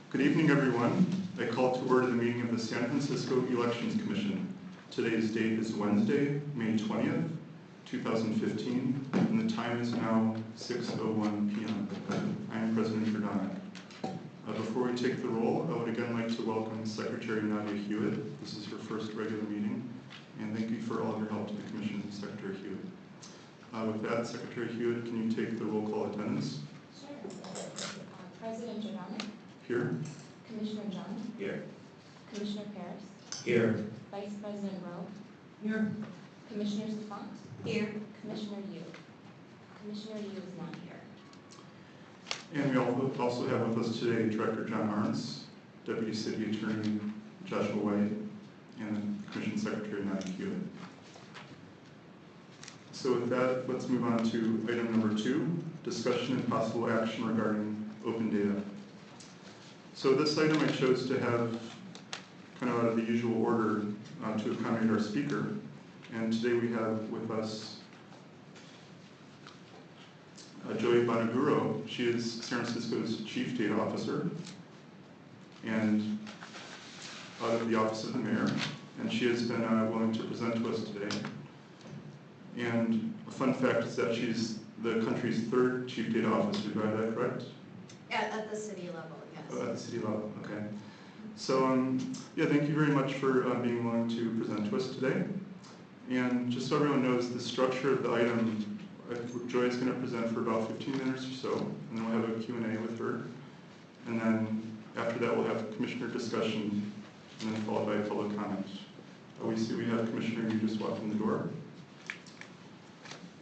Good evening, everyone. I call to order the meeting of the San Francisco Elections Commission. Today's date is Wednesday, May 20th, 2015, and the time is now 6:01 p.m. I am President Giordano. Before we take the roll, I would again like to welcome Secretary Nadia Hewitt. This is her first regular meeting, and thank you for all of your help to the Commission, Secretary Hewitt. With that, Secretary Hewitt, can you take the roll call attendance? Sure. President Giordano? Here. Commissioner John? Here. Commissioner Paris? Here. Vice President Rowe? Here. Commissioner Safont? Here. Commissioner Yu? Commissioner Yu is not here. And we also have with us today Director John Arntz, Deputy City Attorney Joshua White, and Commission Secretary Nadia Hewitt. So with that, let's move on to item number 2, discussion and possible action regarding open data. So this item I chose to have kind of out of the usual order to accommodate our speaker. And today we have with us Joy Bonaguro. She is San Francisco's Chief Data Officer and out of the Office of the Mayor. And she has been willing to present to us today. And a fun fact is that she's the country's 3rd Chief Data Officer. Do I have that correct? At the city level, yes. Oh, at the city level, okay. So, yeah, thank you very much for being willing to present to us today. And just so everyone knows, the structure of the item, Joy is going to present for about 15 minutes or so, and then we'll have a Q&A with her. And then after that, we'll have commissioner discussion, and then followed by public comment. We see we have Commissioner Yu just walked in the door.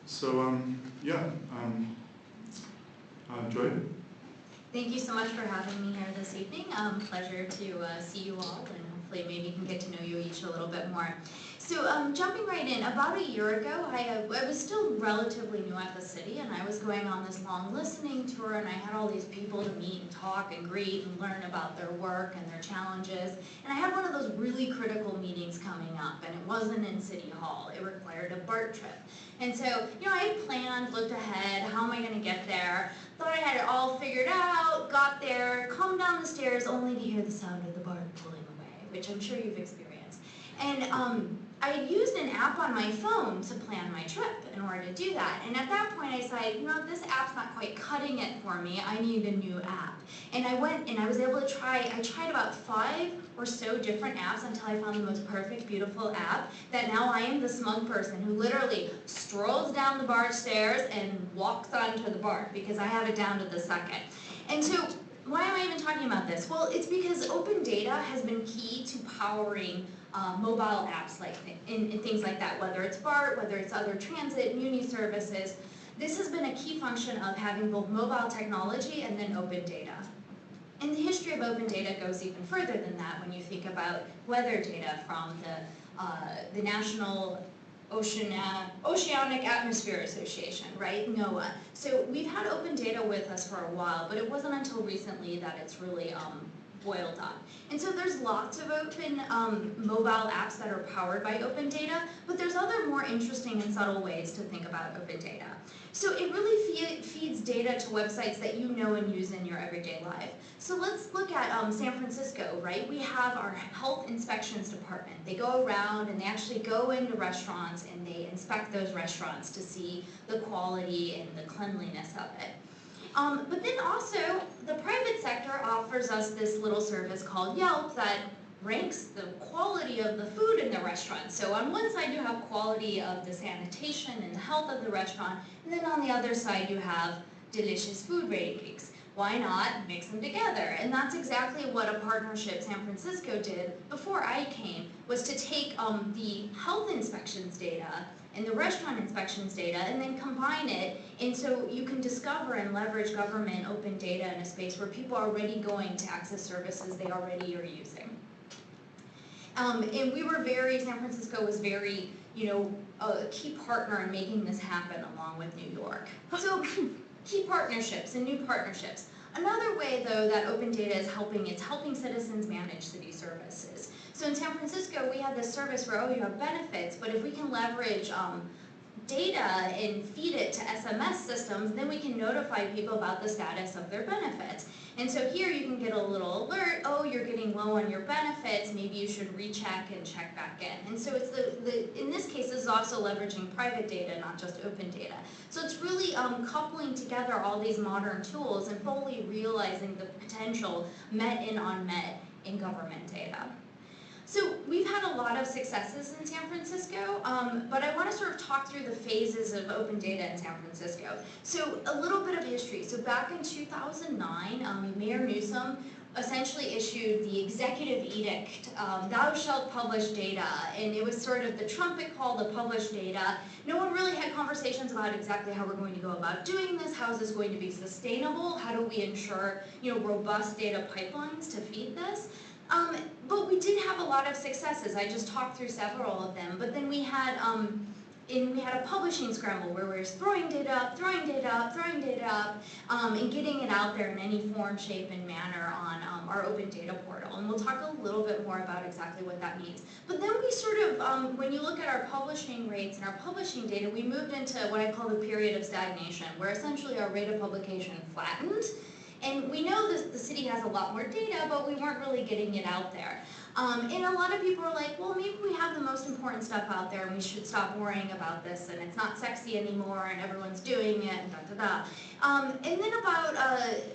So, Joy? Thank you so much for having me here this evening. Pleasure to see you all, and hopefully maybe can get to know you each a little bit more. So jumping right in, about a year ago, I was still relatively new at the city, and I was going on this long listening tour, and I had all these people to meet and talk and greet and learn about their work and their challenges. And I had one of those really critical meetings coming up, and it wasn't in City Hall. It required a BART trip. And so, I had planned, looked ahead, how am I going to get there? Thought I had it all figured out, got there, come down the stairs, only to hear the sound of the BART pulling away, which I'm sure you've experienced. And I had used an app on my phone to plan my trip in order to do that. And at that point I decided, this app's not quite cutting it for me. I need a new app. And I went and I was able to I tried about 5 or so different apps until I found the most perfect, beautiful app that now I am the smug person who literally strolls down the BART stairs and walks onto the BART because I have it down to the second. And so, why am I even talking about this? Well, it's because open data has been key to powering mobile apps in things like that, whether it's BART, whether it's other transit, muni services. This has been a key function of having both mobile technology and then open data. And the history of open data goes even further than that when you think about weather data from the National Oceanic Atmosphere Association, right, NOAA. So we've had open data with us for a while, but it wasn't until recently that it's really boiled up. And so there's lots of open mobile apps that are powered by open data, but there's other more interesting and subtle ways to think about open data. So it really feeds data to websites that you know and use in your everyday life. So let's look at San Francisco, right? We have our health inspections department. They go around and they actually go into restaurants and they inspect those restaurants to see the quality and the cleanliness of it. But then also, the private sector offers us this little service called Yelp that ranks the quality of the food in the restaurant. So on one side you have quality of the sanitation and the health of the restaurant, and then on the other side you have delicious food ratings. Why not mix them together? And that's exactly what a partnership San Francisco did before I came, was to take the health inspections data and the restaurant inspections data and then combine it, and so you can discover and leverage government open data in a space where people are already going to access services they already are using. And San Francisco was very, a key partner in making this happen along with New York. So key partnerships and new partnerships. Another way, though, that open data is helping, it's helping citizens manage city services. So in San Francisco, we have this service where, you have benefits, but if we can leverage data and feed it to SMS systems, then we can notify people about the status of their benefits. And so here you can get a little alert, oh, you're getting low on your benefits, maybe you should recheck and check back in. And so it's in this case, this is also leveraging private data, not just open data. So it's really coupling together all these modern tools and fully realizing the potential met and unmet in government data. So we've had a lot of successes in San Francisco, but I want to sort of talk through the phases of open data in San Francisco. So a little bit of history. So back in 2009, Mayor Newsom essentially issued the executive edict, thou shalt publish data, and it was sort of the trumpet call to publish data. No one really had conversations about exactly how we're going to go about doing this, how is this going to be sustainable, how do we ensure robust data pipelines to feed this. But we did have a lot of successes. I just talked through several of them. But then we had a publishing scramble where we were throwing data up, and getting it out there in any form, shape, and manner on our open data portal. And we'll talk a little bit more about exactly what that means. But then we sort of, when you look at our publishing rates and our publishing data, we moved into what I call the period of stagnation, where essentially our rate of publication flattened. And we know that the city has a lot more data, but we weren't really getting it out there. And a lot of people are like, well, maybe we have the most important stuff out there and we should stop worrying about this and it's not sexy anymore and everyone's doing it and da-da-da. And then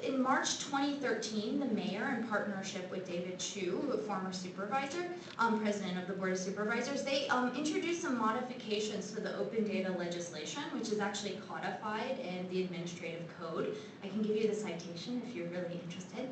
in March 2013, the mayor, in partnership with David Chu, a former supervisor, president of the Board of Supervisors, they introduced some modifications to the open data legislation, which is actually codified in the administrative code. I can give you the citation if you're really interested.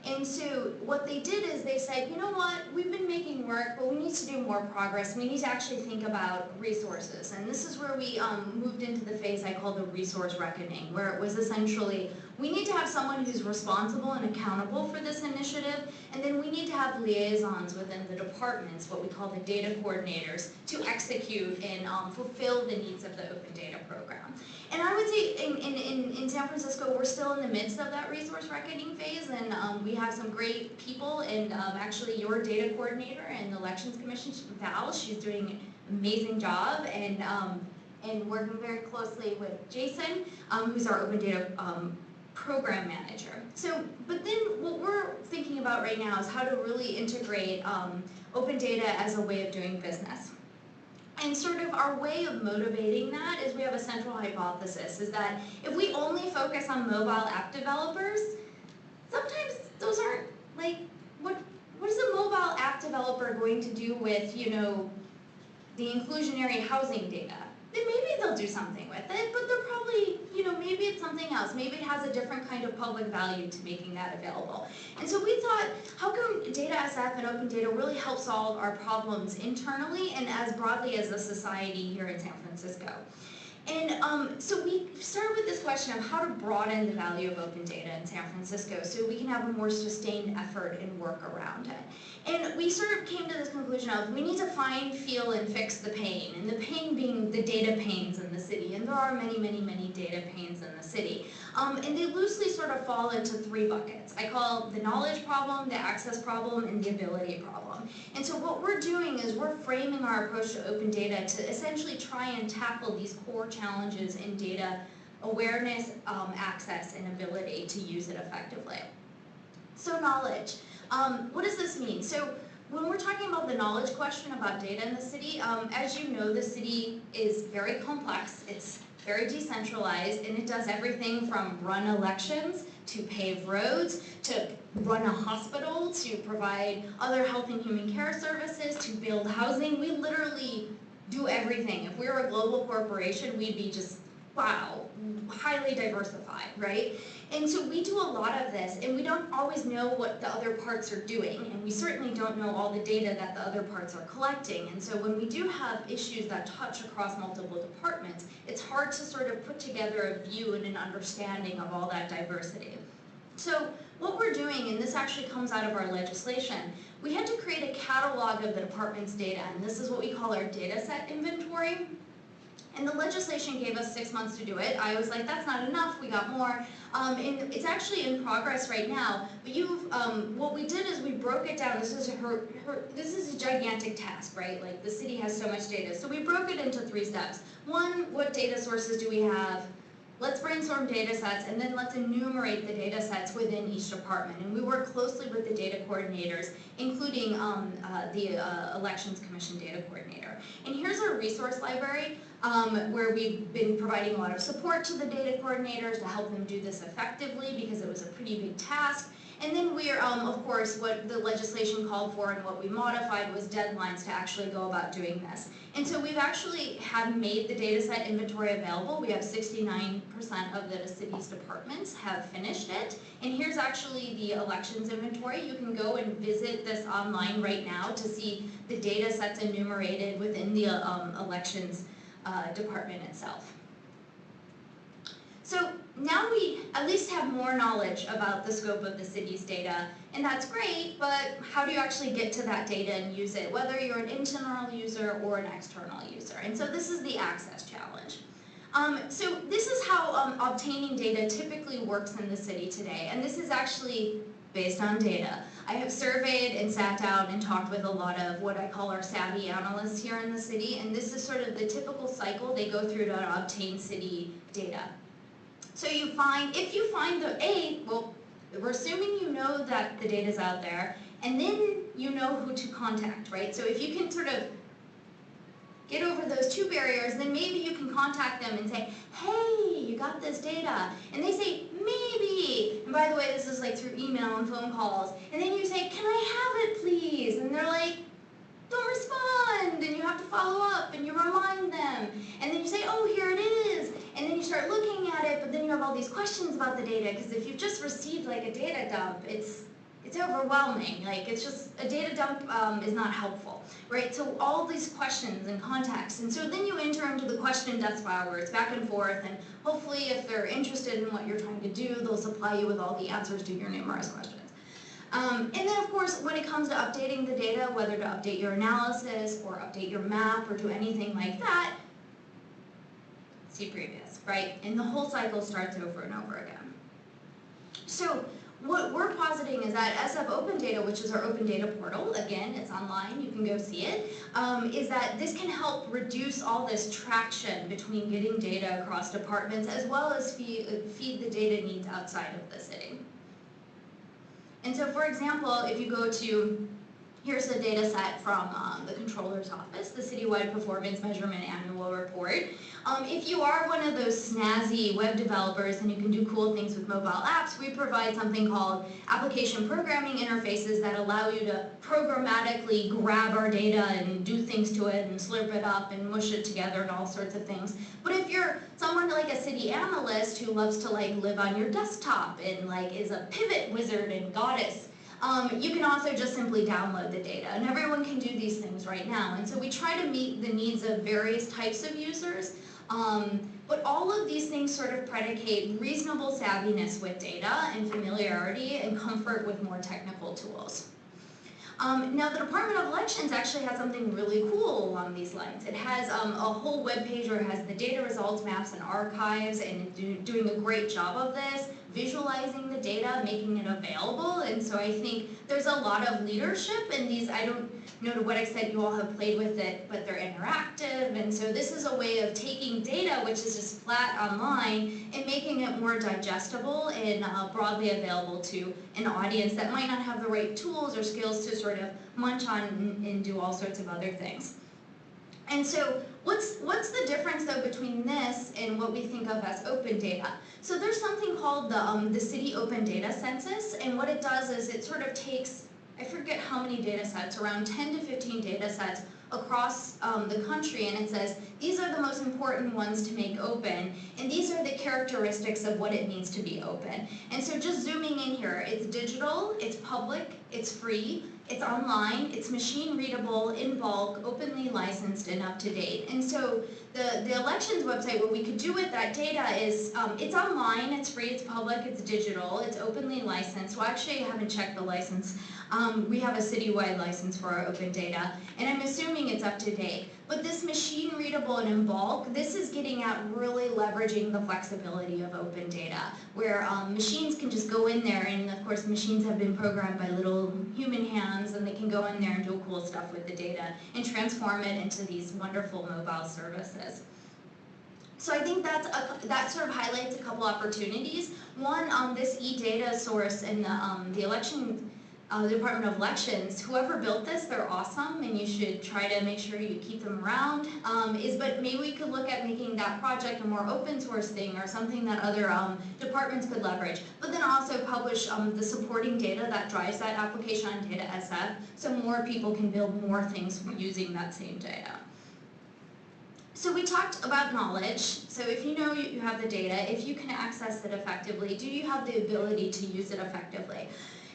And so what they did is they said, you know what, we've been making work, but we need to do more progress. We need to actually think about resources. And this is where we moved into the phase I call the resource reckoning, where it was essentially, we need to have someone who's responsible and accountable for this initiative, and then we need to have liaisons within the departments, what we call the data coordinators, to execute and fulfill the needs of the open data program. And I would say in San Francisco, we're still in the midst of that resource reckoning phase, and we have some great people, and actually your data coordinator in the Elections Commission, Val, she's doing an amazing job, and working very closely with Jason, who's our open data program manager. So, but then what we're thinking about right now is how to really integrate open data as a way of doing business. And sort of our way of motivating that is we have a central hypothesis, is that if we only focus on mobile app developers, sometimes those aren't, like, what is a mobile app developer going to do with, the inclusionary housing data? Then maybe they'll do something with it, but they're probably, maybe it's something else. Maybe it has a different kind of public value to making that available. And so we thought, how can Data SF and open data really help solve our problems internally and as broadly as a society here in San Francisco? And so we started with this question of how to broaden the value of open data in San Francisco so we can have a more sustained effort and work around it. And we sort of came to this conclusion of we need to find, feel, and fix the pain, and the pain being the data pains in the city, and there are many, many, many data pains in the city. And they loosely sort of fall into three buckets. I call the knowledge problem, the access problem, and the ability problem. And so what we're doing is we're framing our approach to open data to essentially try and tackle these core challenges in data awareness, access, and ability to use it effectively. So knowledge. What does this mean? So when we're talking about the knowledge question about data in the city, as you know, the city is very complex, it's very decentralized, and it does everything from run elections, to pave roads, to run a hospital, to provide other health and human care services, to build housing. We literally do everything. If we were a global corporation, we'd be just, wow, highly diversified, right? And so we do a lot of this, and we don't always know what the other parts are doing, and we certainly don't know all the data that the other parts are collecting. And so when we do have issues that touch across multiple departments, it's hard to sort of put together a view and an understanding of all that diversity. So what we're doing, and this actually comes out of our legislation, we had to create a catalog of the department's data, and this is what we call our data set inventory. And the legislation gave us 6 months to do it. I was like, that's not enough, we got more. And it's actually in progress right now, but what we did is we broke it down. This is a gigantic task, right? Like the city has so much data. So we broke it into 3 steps. 1, what data sources do we have? Let's brainstorm data sets, and then let's enumerate the data sets within each department. And we work closely with the data coordinators, including the Elections Commission data coordinator. And here's our resource library, where we've been providing a lot of support to the data coordinators to help them do this effectively, because it was a pretty big task. And then we're, of course, what the legislation called for and what we modified was deadlines to actually go about doing this. And so we've actually made the data set inventory available. We have 69% of the city's departments have finished it. And here's actually the elections inventory. You can go and visit this online right now to see the data sets enumerated within the elections department itself. So now we at least have more knowledge about the scope of the city's data, and that's great, but how do you actually get to that data and use it, whether you're an internal user or an external user? And so this is the access challenge. So this is how obtaining data typically works in the city today, and this is actually based on data. I have surveyed and sat down and talked with a lot of what I call our savvy analysts here in the city, and this is sort of the typical cycle they go through to obtain city data. So if you find well, we're assuming you know that the data's out there, and then you know who to contact, right? So if you can sort of get over those 2 barriers, then maybe you can contact them and say, hey, you got this data. And they say, maybe. And by the way, this is like through email and phone calls. And then you say, can I have it, please? And they're like, don't respond. And you have to follow up, and you remind them. And then you say, oh, here it is. And then you start looking at it, but then you have all these questions about the data, because if you've just received like a data dump, it's overwhelming. Like, it's just, a data dump is not helpful, right? So all these questions and context, and so then you enter into the question death spiral where it's back and forth, and hopefully if they're interested in what you're trying to do, they'll supply you with all the answers to your numerous questions. And then of course, when it comes to updating the data, whether to update your analysis or update your map or do anything like that, see previous, right? And the whole cycle starts over and over again. So what we're positing is that as of Open Data, which is our open data portal, again, it's online, you can go see it, is that this can help reduce all this traction between getting data across departments, as well as feed the data needs outside of the city. And so, for example, if you go to, here's a data set from the Controller's Office, the Citywide Performance Measurement Annual Report. If you are one of those snazzy web developers and you can do cool things with mobile apps, we provide something called application programming interfaces that allow you to programmatically grab our data and do things to it and slurp it up and mush it together and all sorts of things. But if you're someone like a city analyst who loves to like live on your desktop and like is a pivot wizard and goddess, you can also just simply download the data, and everyone can do these things right now. And so we try to meet the needs of various types of users, but all of these things sort of predicate reasonable savviness with data and familiarity and comfort with more technical tools. Now the Department of Elections actually has something really cool along these lines. It has a whole web page where it has the data results, maps, and archives, and doing a great job of this, visualizing the data, making it available. And so I think there's a lot of leadership in these. I don't know to what extent you all have played with it, but they're interactive. And so this is a way of taking data, which is just flat online, and making it more digestible and broadly available to an audience that might not have the right tools or skills to sort of munch on and do all sorts of other things. And so what's the difference though between this and what we think of as open data? So there's something called the City Open Data Census, and what it does is it sort of takes, I forget how many data sets, around 10 to 15 data sets across the country, and it says these are the most important ones to make open, and these are the characteristics of what it means to be open. And so just zooming in here, it's digital, it's public, it's free, it's online, it's machine readable, in bulk, openly licensed, and up to date. And so the elections website, what we could do with that data is, it's online, it's free, it's public, it's digital, it's openly licensed. Well, actually, I haven't checked the license. We have a citywide license for our open data, and I'm assuming it's up to date. But this machine readable and in bulk, this is getting at really leveraging the flexibility of open data, where machines can just go in there, and of course machines have been programmed by little human hands, and they can go in there and do cool stuff with the data and transform it into these wonderful mobile services. So I think that sort of highlights a couple opportunities. One, this e-data source in the election, the Department of Elections, whoever built this, they're awesome, and you should try to make sure you keep them around. But maybe we could look at making that project a more open source thing, or something that other departments could leverage. But then also publish the supporting data that drives that application on Data SF, so more people can build more things using that same data. So we talked about knowledge. So if you know you have the data, if you can access it effectively, do you have the ability to use it effectively?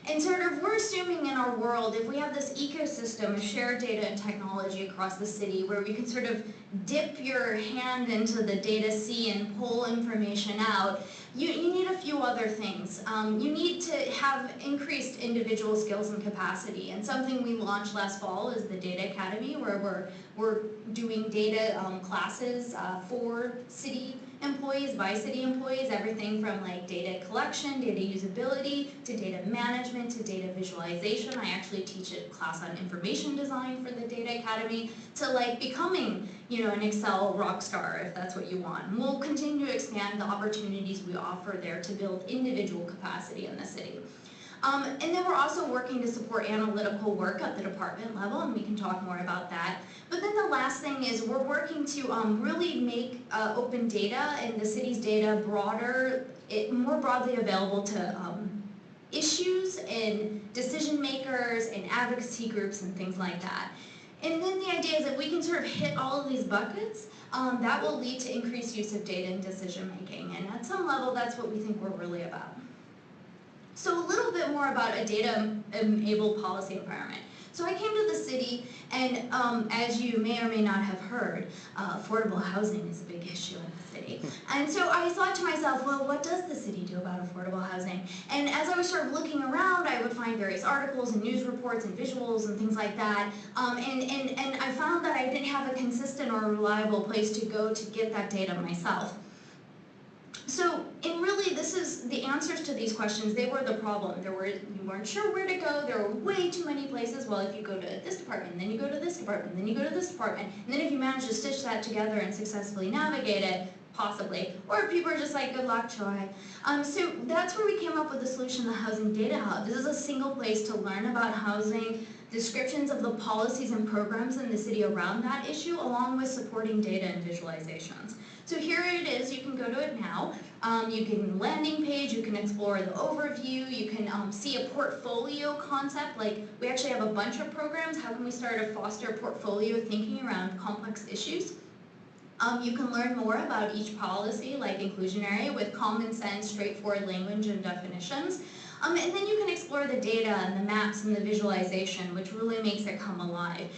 And sort of we're assuming in our world, if we have this ecosystem of shared data and technology across the city where we can sort of dip your hand into the data sea and pull information out, you need a few other things. You need to have increased individual skills and capacity. And something we launched last fall is the Data Academy, where we're doing data classes for city employees, by city employees, everything from like data collection, data usability, to data management, to data visualization. I actually teach a class on information design for the Data Academy, to like becoming, you know, an Excel rock star if that's what you want. And we'll continue to expand the opportunities we offer there to build individual capacity in the city. And then we're also working to support analytical work at the department level, and we can talk more about that. But then the last thing is we're working to really make open data and the city's data more broadly available to issues and decision makers and advocacy groups and things like that. And then the idea is that we can sort of hit all of these buckets, that will lead to increased use of data in decision making. And at some level, that's what we think we're really about. So a little bit more about a data-enabled policy environment. So I came to the city, and as you may or may not have heard, affordable housing is a big issue in the city. And so I thought to myself, well, what does the city do about affordable housing? And as I was sort of looking around, I would find various articles and news reports and visuals and things like that. And I found that I didn't have a consistent or reliable place to go to get that data myself. So, and really, this is the answers to these questions. They were the problem. You weren't sure where to go. There were way too many places. Well, if you go to this department, then you go to this department, then you go to this department, and then if you manage to stitch that together and successfully navigate it, possibly, or if people are just like, good luck, try. So that's where we came up with the solution, the Housing Data Hub. This is a single place to learn about housing, descriptions of the policies and programs in the city around that issue, along with supporting data and visualizations. So here it is, you can go to it now. You can landing page, you can explore the overview, you can see a portfolio concept, like we actually have a bunch of programs. How can we start to foster portfolio thinking around complex issues? You can learn more about each policy, like inclusionary, with common sense, straightforward language and definitions. And then you can explore the data and the maps and the visualization, which really makes it come alive.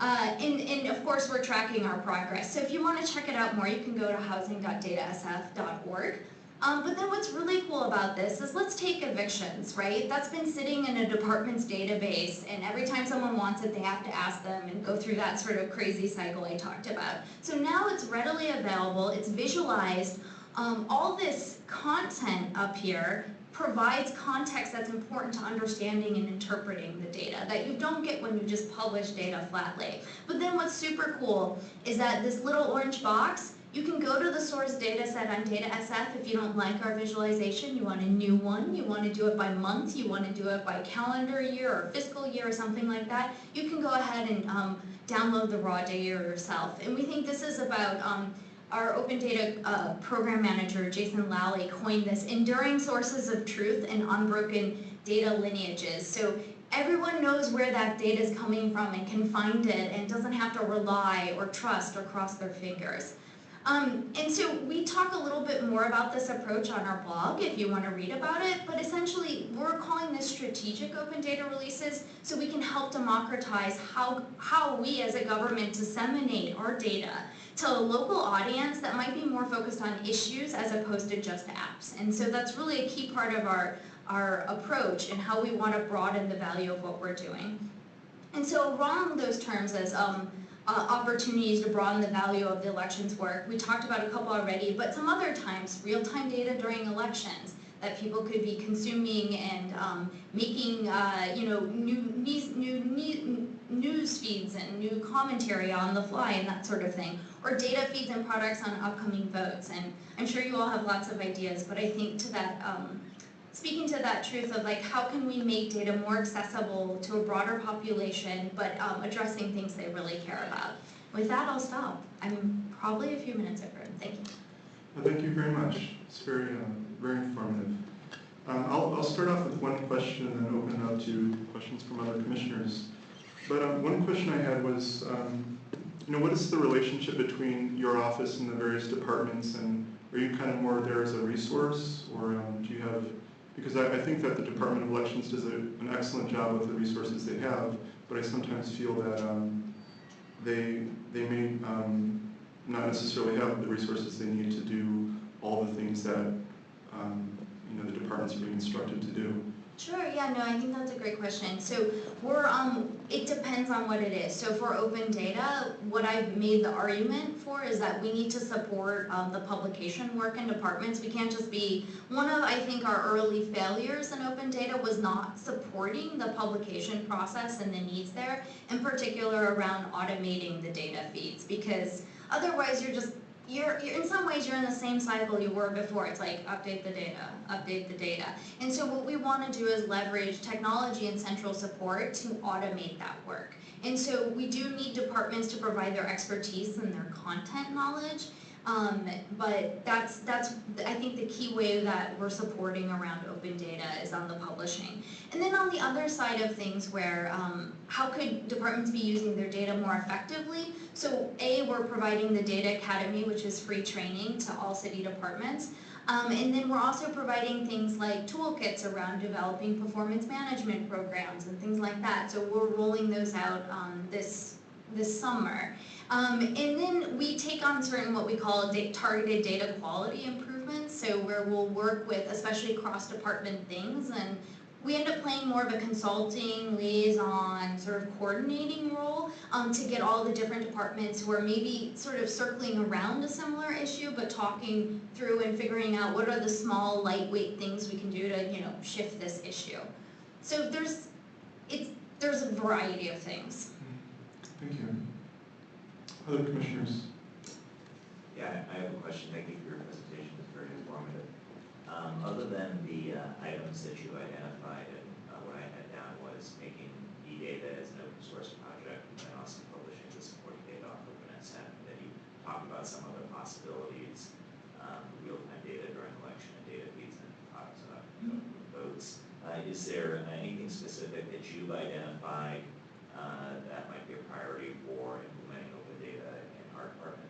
And of course, we're tracking our progress. So if you want to check it out more, you can go to housing.datasf.org. But then what's really cool about this is, let's take evictions, right? That's been sitting in a department's database, and every time someone wants it, they have to ask them and go through that sort of crazy cycle I talked about. So now it's readily available, it's visualized. All this content up here provides context that's important to understanding and interpreting the data that you don't get when you just publish data flatly. But then what's super cool is that this little orange box, you can go to the source data set on Data SF if you don't like our visualization, you want a new one, you want to do it by month, you want to do it by calendar year or fiscal year or something like that, you can go ahead and download the raw data yourself. And we think this is about our open data program manager, Jason Lally, coined this enduring sources of truth and unbroken data lineages. So everyone knows where that data is coming from and can find it and doesn't have to rely or trust or cross their fingers. And so we talk a little bit more about this approach on our blog if you want to read about it, but essentially we're calling this strategic open data releases so we can help democratize how we as a government disseminate our data to a local audience that might be more focused on issues as opposed to just apps. And so that's really a key part of our approach and how we want to broaden the value of what we're doing. And so along those terms, as opportunities to broaden the value of the elections work. We talked about a couple already, but some other times, real-time data during elections that people could be consuming and making new news feeds and new commentary on the fly and that sort of thing, or data feeds and products on upcoming votes. And I'm sure you all have lots of ideas, but I think to that, speaking to that truth of like how can we make data more accessible to a broader population, but addressing things they really care about. With that, I'll stop. I'm probably a few minutes over. Thank you. Well, thank you very much. It's very, very informative. I'll start off with one question and then open it up to questions from other commissioners. But one question I had was, what is the relationship between your office and the various departments, and are you kind of more there as a resource, or do you have, because I think that the Department of Elections does an excellent job with the resources they have, but I sometimes feel that they may not necessarily have the resources they need to do all the things that the departments are being instructed to do. Sure, yeah, no, I think that's a great question. So we're, it depends on what it is. So for open data, what I've made the argument for is that we need to support the publication work in departments. We can't just be, one of, I think, our early failures in open data was not supporting the publication process and the needs there, in particular around automating the data feeds, because otherwise you're in some ways you're in the same cycle you were before. It's like update the data. And so what we want to do is leverage technology and central support to automate that work. And so we do need departments to provide their expertise and their content knowledge. But that's I think the key way that we're supporting around open data is on the publishing. And then on the other side of things where how could departments be using their data more effectively? So we're providing the Data Academy, which is free training to all city departments. And then we're also providing things like toolkits around developing performance management programs and things like that. So we're rolling those out this summer. And then we take on certain what we call targeted data quality improvements, so where we'll work with especially cross-department things, and we end up playing more of a consulting, liaison, sort of coordinating role to get all the different departments who are maybe sort of circling around a similar issue, but talking through and figuring out what are the small, lightweight things we can do to, shift this issue. So there's a variety of things. Thank you. Other commissioners? Yeah, I have a question. Thank you for your presentation. It's very informative. Other than the items that you identified, and what I had down was making e-data as an open source project and also publishing the supporting data off OpenSM. And then you talked about some other possibilities, real-time data during election and data feeds and products of votes. Is there anything specific that you've identified that might be a priority for implementing open data in our department?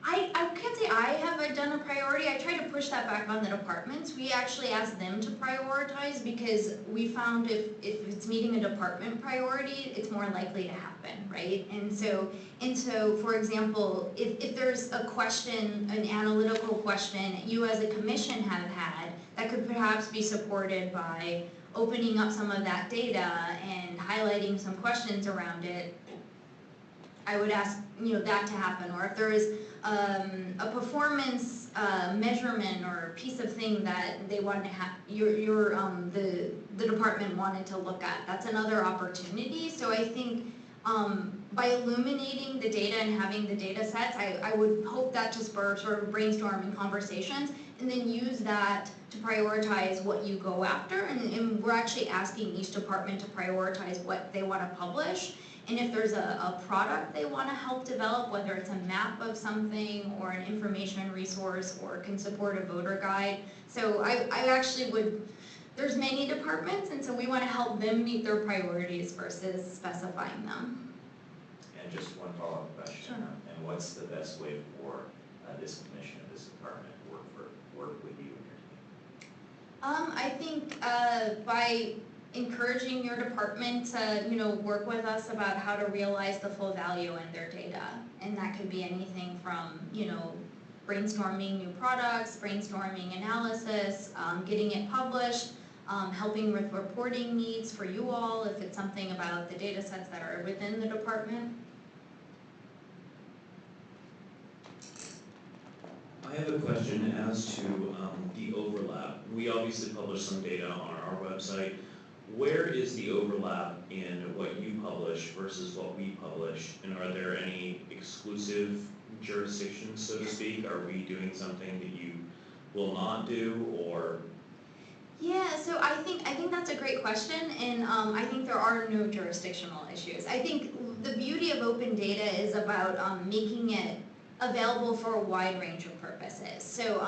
I can't say I have done a priority. I try to push that back on the departments. We actually ask them to prioritize because we found if it's meeting a department priority, it's more likely to happen, right? And so for example, if there's a question, an analytical question you as a commission have had that could perhaps be supported by opening up some of that data and highlighting some questions around it, I would ask that to happen. Or if there is a performance measurement or piece of thing that they wanted to have, the department wanted to look at, that's another opportunity. So I think by illuminating the data and having the data sets, I would hope that to spur sort of brainstorming conversations, and then use that to prioritize what you go after. And we're actually asking each department to prioritize what they want to publish. And if there's a product they want to help develop, whether it's a map of something or an information resource or can support a voter guide. So I actually would, there's many departments, and so we want to help them meet their priorities versus specifying them. And just one follow-up question. Sure. And what's the best way for this commission, this department, to work with you and your team? I think by encouraging your department to work with us about how to realize the full value in their data, and that could be anything from brainstorming new products, brainstorming analysis, getting it published, helping with reporting needs for you all, if it's something about the data sets that are within the department. I have a question as to the overlap. We obviously publish some data on our website. Where is the overlap in what you publish versus what we publish? And are there any exclusive jurisdictions, so to speak? Are we doing something that you will not do, or? Yeah, so I think that's a great question, and I think there are no jurisdictional issues. I think the beauty of open data is about making it available for a wide range of purposes. So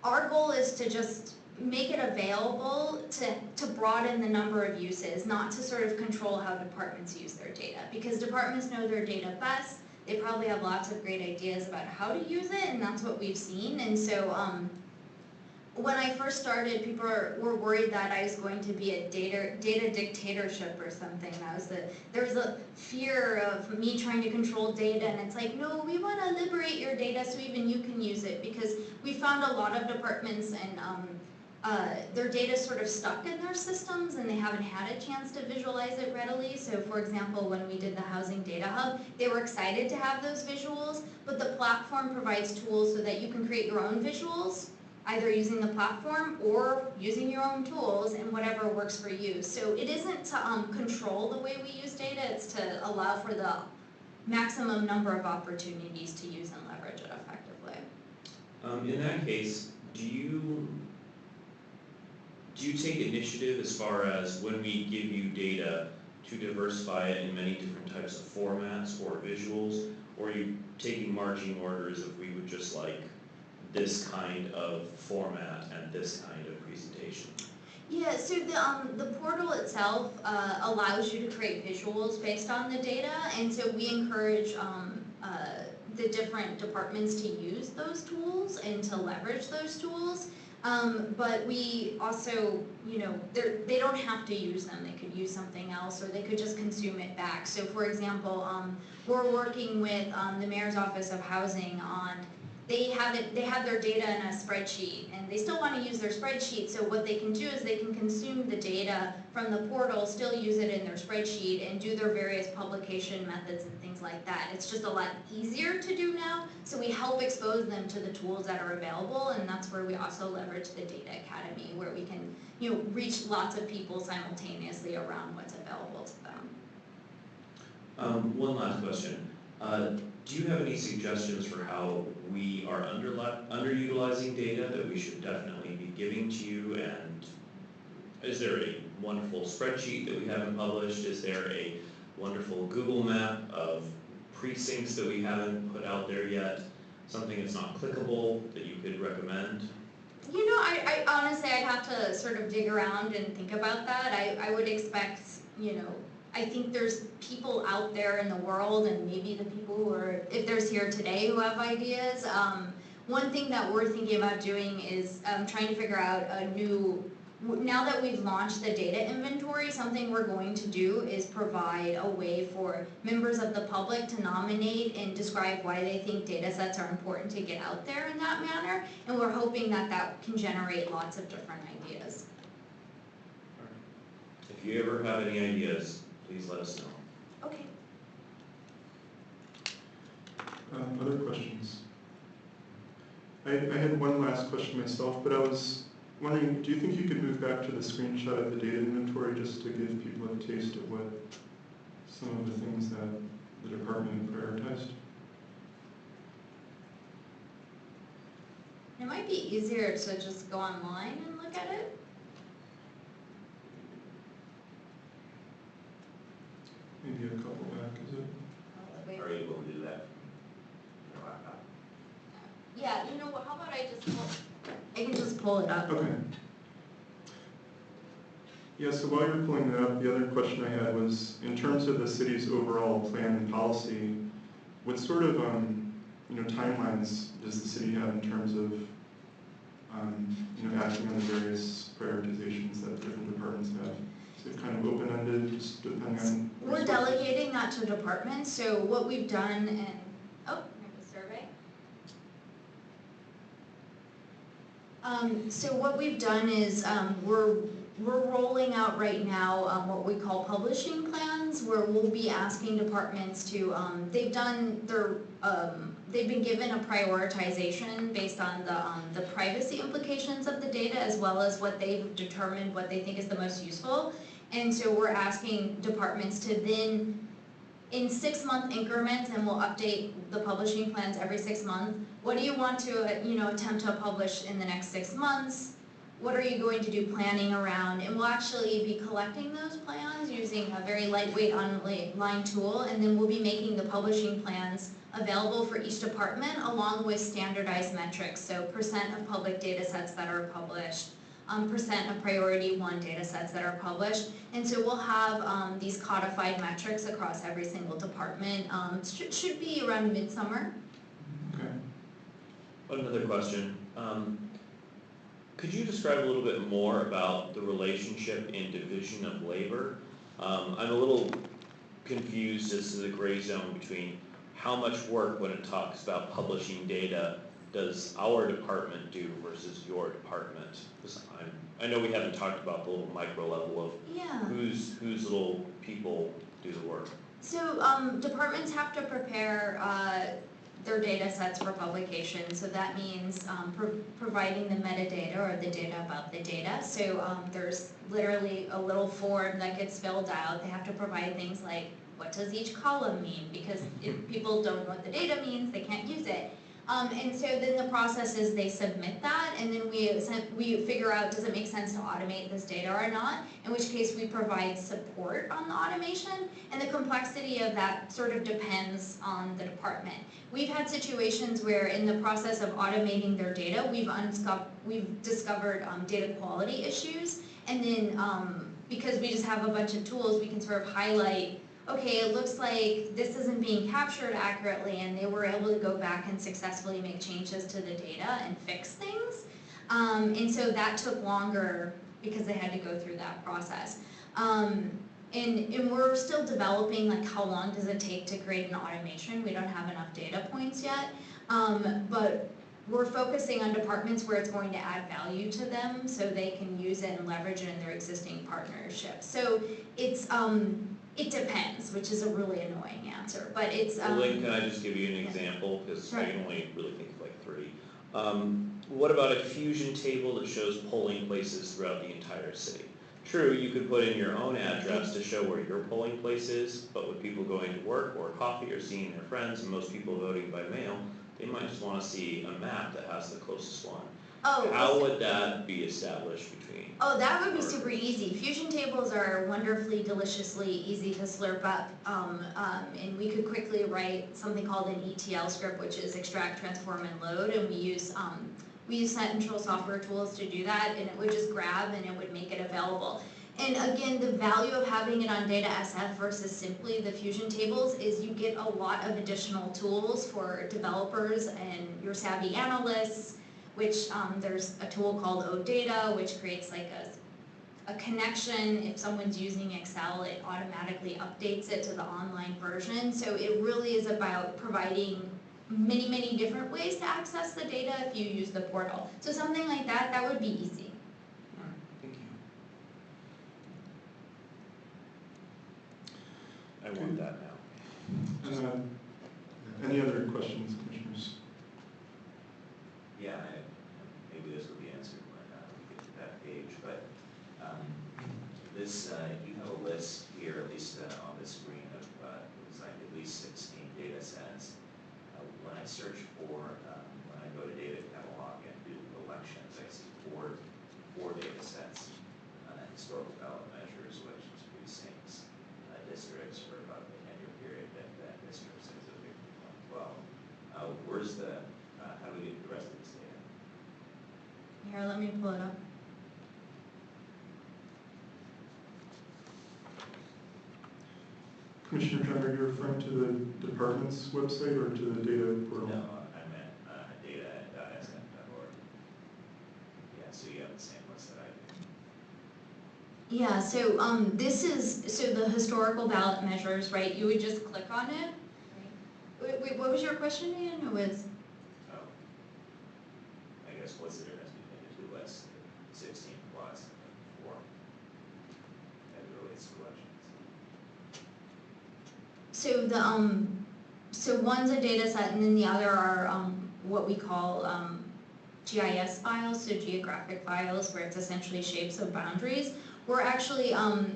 our goal is to just make it available to broaden the number of uses, not to sort of control how departments use their data, because departments know their data best. They probably have lots of great ideas about how to use it, and that's what we've seen. And so when I first started, people were worried that I was going to be a data dictatorship or something. There was a fear of me trying to control data, and it's like, no, we want to liberate your data so even you can use it, because we found a lot of departments and their data sort of stuck in their systems and they haven't had a chance to visualize it readily. So for example, when we did the Housing Data Hub, they were excited to have those visuals, but the platform provides tools so that you can create your own visuals, either using the platform or using your own tools, and whatever works for you. So it isn't to control the way we use data, it's to allow for the maximum number of opportunities to use and leverage it effectively. In that case, do you take initiative as far as when we give you data to diversify it in many different types of formats or visuals, or are you taking marching orders if we would just like this kind of format and this kind of presentation? Yeah, so the portal itself allows you to create visuals based on the data, and so we encourage the different departments to use those tools and to leverage those tools. But we also, they don't have to use them. They could use something else, or they could just consume it back. So for example, we're working with the Mayor's Office of Housing on, they have their data in a spreadsheet, and they still want to use their spreadsheet. So what they can do is they can consume the data from the portal, still use it in their spreadsheet, and do their various publication methods and things like that. It's just a lot easier to do now, so we help expose them to the tools that are available, and that's where we also leverage the Data Academy, where we can reach lots of people simultaneously around what's available to them. One last question. Do you have any suggestions for how we are underutilizing data that we should definitely be giving to you? And is there a wonderful spreadsheet that we haven't published? Is there a wonderful Google map of precincts that we haven't put out there yet? Something that's not clickable that you could recommend? I honestly, I'd have to sort of dig around and think about that. I would expect, I think there's people out there in the world, and maybe the people who are, if there's here today, who have ideas. One thing that we're thinking about doing is trying to figure out now that we've launched the data inventory, something we're going to do is provide a way for members of the public to nominate and describe why they think data sets are important to get out there in that manner, and we're hoping that that can generate lots of different ideas. If you ever have any ideas, please let us know. Okay. Other questions? I had one last question myself, but I was wondering, do you think you could move back to the screenshot of the data inventory just to give people a taste of what some of the things that the department prioritized? It might be easier to just go online and look at it. Maybe a couple back, is it? Are you able to do that? No, I'm not. Yeah, what, how about I can just pull it up. Okay. Yeah, so while you're pulling that up, the other question I had was, in terms of the city's overall plan and policy, what sort of timelines does the city have in terms of acting on the various prioritizations that different departments have? Is it kind of open-ended, just depending on? We're delegating that to departments. So what we've done, and there's a survey. So what we've done is we're rolling out right now what we call publishing plans, where we'll be asking departments to, they've been given a prioritization based on the privacy implications of the data, as well as what they've determined what they think is the most useful. And so we're asking departments to then, in 6-month increments, and we'll update the publishing plans every 6 months. What do you want to, attempt to publish in the next 6 months? What are you going to do planning around? And we'll actually be collecting those plans using a very lightweight online tool, and then we'll be making the publishing plans available for each department along with standardized metrics, so percent of public data sets that are published, percent of priority 1 data sets that are published. And so we'll have these codified metrics across every single department. Should be around midsummer. Okay. Another question. Could you describe a little bit more about the relationship and division of labor? I'm a little confused as to the gray zone between how much work, when it talks about publishing data, does our department do versus your department? Because I know we haven't talked about the little micro level of whose little people do the work. So departments have to prepare their data sets for publication, so that means providing the metadata or the data about the data. So there's literally a little form that gets filled out. They have to provide things like, what does each column mean? Because if people don't know what the data means, they can't use it. And so then the process is they submit that, and then we figure out, does it make sense to automate this data or not, in which case we provide support on the automation, and the complexity of that sort of depends on the department. We've had situations where in the process of automating their data, we've discovered data quality issues, and then because we just have a bunch of tools, we can sort of highlight, okay, it looks like this isn't being captured accurately, and they were able to go back and successfully make changes to the data and fix things. And so that took longer because they had to go through that process. And we're still developing, like, how long does it take to create an automation? We don't have enough data points yet, but we're focusing on departments where it's going to add value to them so they can use it and leverage it in their existing partnerships. So it's, it depends, which is a really annoying answer, but it's... Well, Lynn, can I just give you an example, because Sure. I can only really think of like 3. What about a fusion table that shows polling places throughout the entire city? True, you could put in your own address to show where your polling place is, but with people going to work or coffee or seeing their friends, and most people voting by mail, they might just want to see a map that has the closest one. How would that be established between? Oh, that would be super easy. Fusion tables are wonderfully, deliciously easy to slurp up, and we could quickly write something called an ETL script, which is extract, transform, and load, and we use central software tools to do that, and it would just grab and it would make it available. And again, the value of having it on Data SF versus simply the Fusion tables is you get a lot of additional tools for developers and your savvy analysts, which there's a tool called OData, which creates like a connection. If someone's using Excel, it automatically updates it to the online version. So it really is about providing many, many different ways to access the data if you use the portal. So something like that, that would be easy. All right, thank you. I want that now. Any other questions, commissioners? Yeah, maybe this will be answered when we get to that page, but this, you have a list here, at least on the screen, of looks like at least 16 data sets. When I search for, when I go to data catalog and do elections, I see four data sets, historical ballot measures, which is precincts, districts for about the 10-year period that districts is a big 12. Where's the, how do we get the rest of this data? Here, let me pull it up. Commissioner John, are you referring to the department's website or to the data portal? No, I meant data.sf.org. Yeah, so you have the same list that I do. Yeah, so this is, so the historical ballot measures, right? You would just click on it. Wait, what was your question again? It was? Oh, I guess what's the difference between the two lists, 16 plus and 4? So one's a data set and then the other are what we call GIS files, so geographic files, where it's essentially shapes of boundaries. We're actually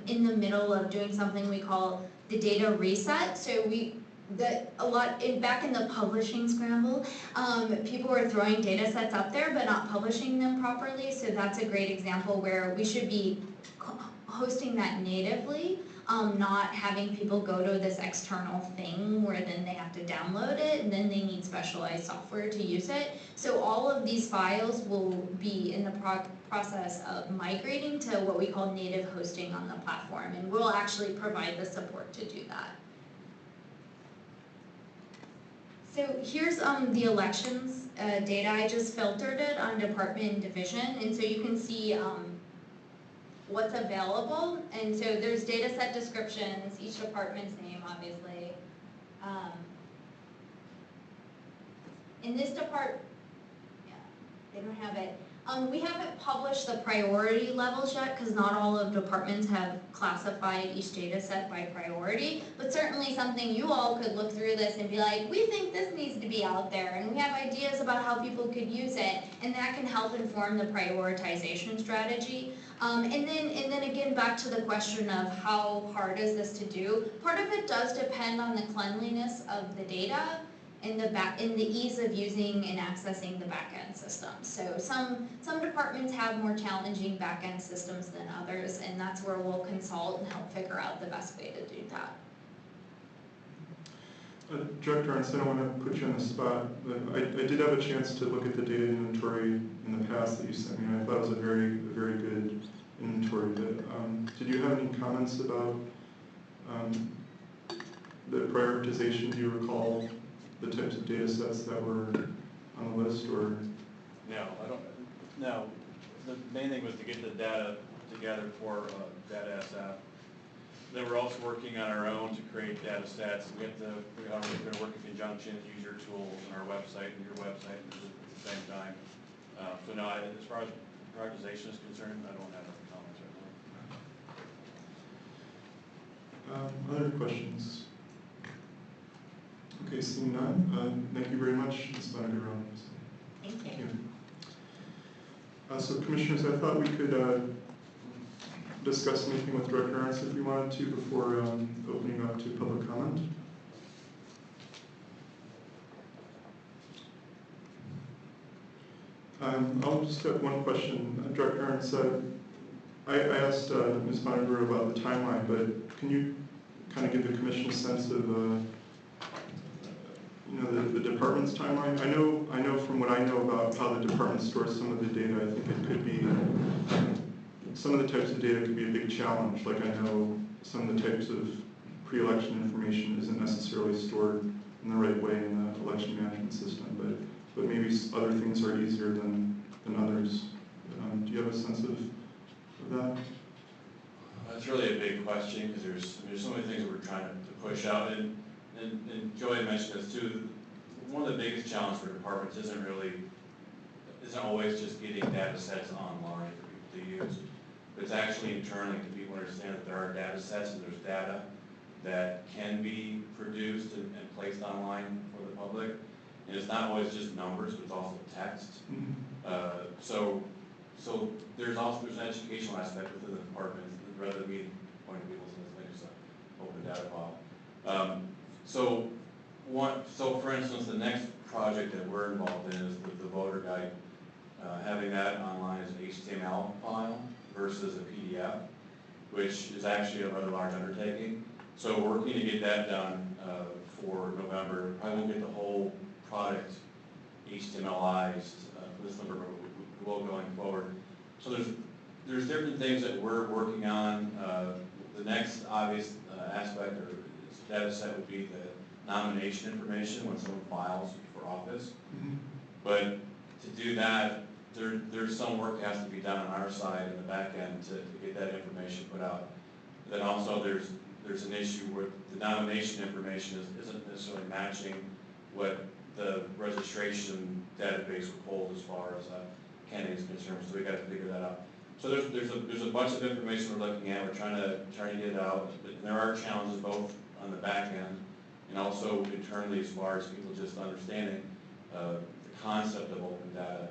in the middle of doing something we call the data reset. So back in the publishing scramble, people were throwing data sets up there but not publishing them properly. So that's a great example where we should be hosting that natively, not having people go to this external thing where then they have to download it and then they need specialized software to use it. So all of these files will be in the process of migrating to what we call native hosting on the platform, and we'll actually provide the support to do that. So here's the elections data. I just filtered it on department and division, and so you can see what's available. And so there's data set descriptions, each department's name, obviously. In this department, yeah, they don't have it. We haven't published the priority levels yet because not all of departments have classified each data set by priority, but certainly something you all could look through this and be like, we think this needs to be out there and we have ideas about how people could use it, and that can help inform the prioritization strategy. And then again, back to the question of how hard is this to do, part of it does depend on the cleanliness of the data and the ease of using and accessing the back-end system. So some departments have more challenging back-end systems than others, and that's where we'll consult and help figure out the best way to do that. Director Arntz, I don't want to put you on the spot, but I did have a chance to look at the data inventory in the past that you sent me, and I thought it was a very good inventory. But did you have any comments about the prioritization? Do you recall the types of data sets that were on the list, or? No, I don't. No, the main thing was to get the data together for data SF. Then we're also working on our own to create data sets. We have to figure out how we're going to work in conjunction, use your tools and our website and your website at the same time. So no, as far as prioritization is concerned, I don't have any comments right now. Other questions? Okay, seeing none, thank you very much, Ms. Bonaguro. Thank you. So commissioners, I thought we could discuss anything with Director Arntz if we wanted to before opening up to public comment. I'll just have one question. Director Arntz, I asked Ms. Bonaguro about the timeline, but can you kind of give the commission a sense of the department's timeline? I know from what I know about how the department stores some of the data, I think it could be, some of the types of data could be a big challenge. Like I know some of the types of pre-election information isn't necessarily stored in the right way in the election management system, but maybe other things are easier than others. Do you have a sense of that? That's really a big question because there's so many things that we're trying to push out, and Joey mentioned this too. One of the biggest challenges for departments isn't always just getting data sets online for people to use. But it's actually internally to people understand that there are data sets and there's data that can be produced and placed online for the public. And it's not always just numbers, but it's also text. So there's an educational aspect within the department rather than me pointing people to this, just an open data file. So for instance, the next project that we're involved in is the voter guide, having that online as an HTML file versus a PDF, which is actually a rather large undertaking. So we're working to get that done for November. Probably won't get the whole product HTMLized for this number, but we will going forward. So there's different things that we're working on. The next obvious aspect or data set would be the nomination information when someone files for office. But to do that, there's some work that has to be done on our side in the back end to get that information put out. Then also there's an issue where the nomination information isn't necessarily matching what the registration database would hold as far as candidates concerned. So we got to figure that out. So there's a bunch of information we're looking at. We're trying to get it out. But there are challenges both on the back end and also internally as far as people just understanding the concept of open data.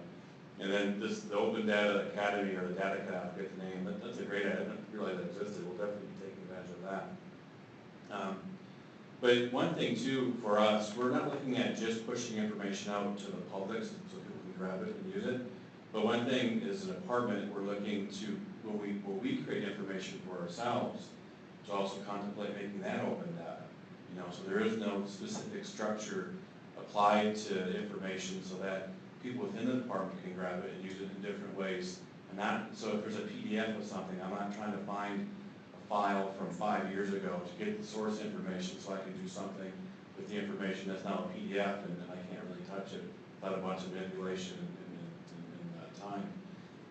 And then the Open Data Academy, or the Data Academy, I forget the name, but that's a great idea. I didn't realize that existed. We'll definitely be taking advantage of that. But one thing too, for us, we're not looking at just pushing information out to the public so people can grab it and use it. But one thing is, an department, we're looking to, when we create information for ourselves, to also contemplate making that open data. So there is no specific structure applied to information so that people within the department can grab it and use it in different ways. So if there's a PDF of something, I'm not trying to find a file from 5 years ago to get the source information so I can do something with the information that's now a PDF and I can't really touch it without a bunch of manipulation and time.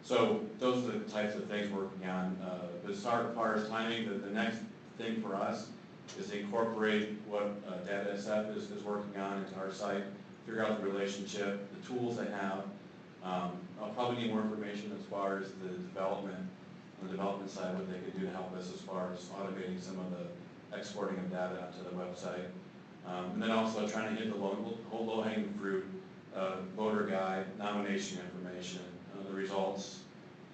So those are the types of things we're working on. But as far as timing, the next thing for us is to incorporate what Data SF is working on into our site, figure out the relationship, the tools they have. I'll probably need more information as far as the development, on the development side, what they could do to help us as far as automating some of the exporting of data onto the website. And then also trying to hit the whole low-hanging fruit, voter guide, nomination information, the results.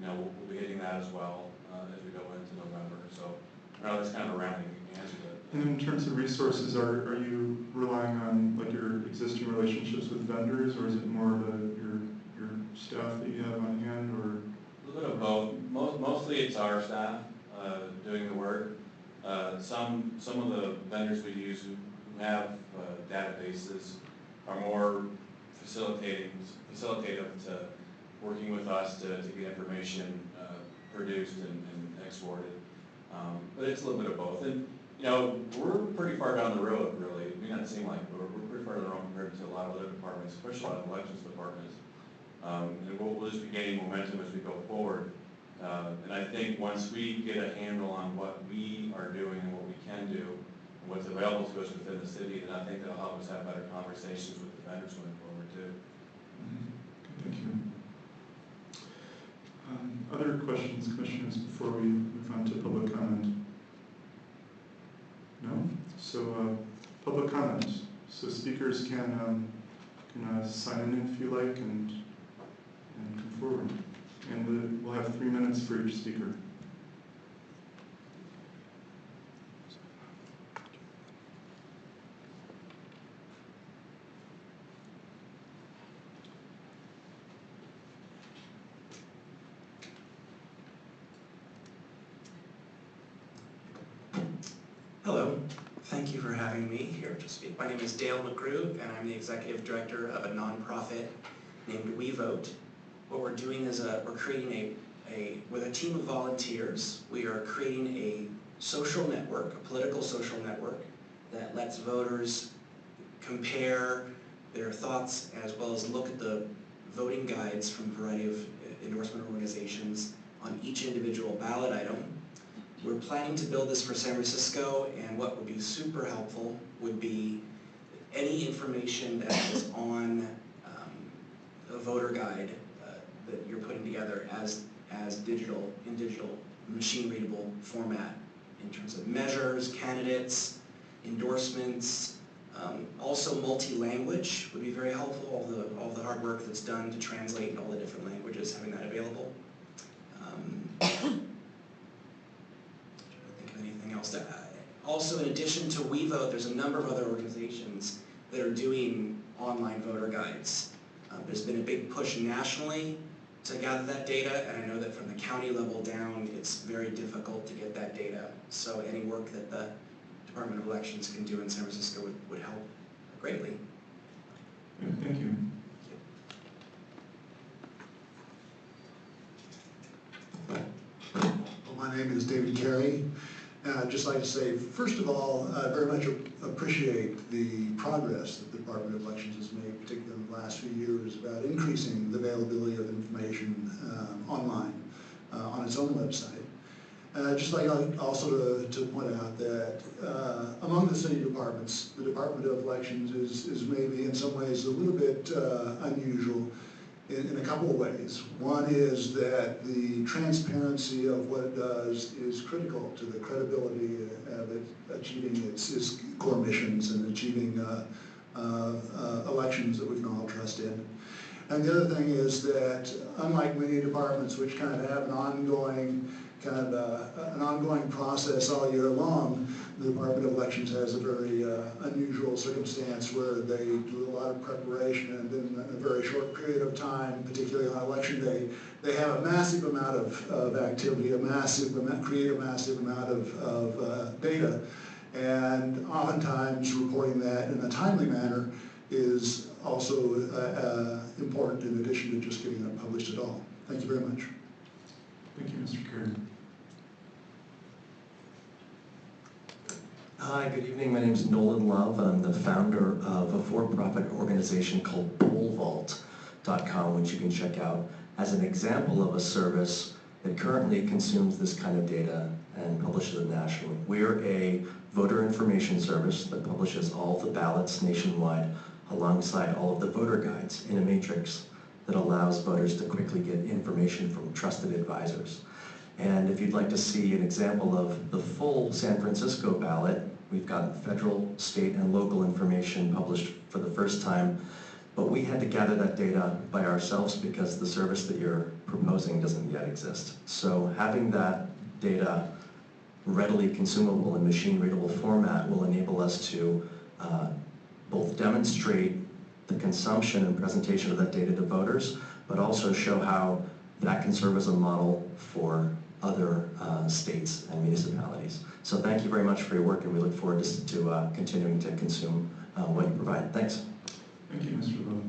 We'll be hitting that as well as we go into November. So that's kind of a rounding answer to it. And in terms of resources, are you relying on like your existing relationships with vendors, or is it more of your staff that you have on hand, or? A little bit of both. Mostly it's our staff doing the work. Some of the vendors we use who have databases are more facilitative to working with us to get information produced and exported. But it's a little bit of both. And we're pretty far down the road, really. It may not seem like it, but we're pretty far down the road compared to a lot of other departments, especially a lot of elections departments. And we'll just be gaining momentum as we go forward. And I think once we get a handle on what we are doing and what we can do, and what's available to us within the city, then I think that'll help us have better conversations with the vendors going forward too. Thank you. Other questions, commissioners, before we move on to public comment? No? So public comment. So speakers can sign in if you like and come forward. And we'll have 3 minutes for each speaker. Hello, thank you for having me here to speak. My name is Dale McGrew, and I'm the executive director of a nonprofit named We Vote. What we're doing is we're creating with a team of volunteers, we are creating a social network, a political social network, that lets voters compare their thoughts as well as look at the voting guides from a variety of endorsement organizations on each individual ballot item. We're planning to build this for San Francisco, and what would be super helpful would be any information that is on a voter guide that you're putting together as digital, in digital machine readable format, in terms of measures, candidates, endorsements, also multi-language would be very helpful. All the hard work that's done to translate in all the different languages, having that available. Anything else to add? Also, in addition to We Vote, there's a number of other organizations that are doing online voter guides. There's been a big push nationally to gather that data, and I know that from the county level down, it's very difficult to get that data. So any work that the Department of Elections can do in San Francisco would help greatly. Thank you. My name is David Carey. I'd just like to say, first of all, I very much appreciate the progress that the Department of Elections has made, particularly in the last few years, about increasing the availability of information online on its own website. Just like also to point out that among the city departments, the Department of Elections is maybe in some ways a little bit unusual in a couple of ways. One is that the transparency of what it does is critical to the credibility of it achieving its core missions and achieving elections that we can all trust in. And the other thing is that, unlike many departments which kind of have an ongoing process all year long, the Department of Elections has a very unusual circumstance where they do a lot of preparation, and in a very short period of time, particularly on election day, they have a massive amount of activity, create a massive amount of data, and oftentimes reporting that in a timely manner is also important in addition to just getting it published at all. Thank you very much. Thank you, Mr. Kerr. Hi, good evening. My name is Nolan Love. I'm the founder of a for-profit organization called pollvault.com, which you can check out as an example of a service that currently consumes this kind of data and publishes it nationally. We're a voter information service that publishes all the ballots nationwide alongside all of the voter guides in a matrix that allows voters to quickly get information from trusted advisors. And if you'd like to see an example of the full San Francisco ballot, we've got federal, state, and local information published for the first time, but we had to gather that data by ourselves because the service that you're proposing doesn't yet exist. So having that data readily consumable in machine-readable format will enable us to both demonstrate the consumption and presentation of that data to voters, but also show how that can serve as a model for other states and municipalities. So thank you very much for your work, and we look forward to continuing to consume what you provide. Thanks. Thank you, Mr. Love.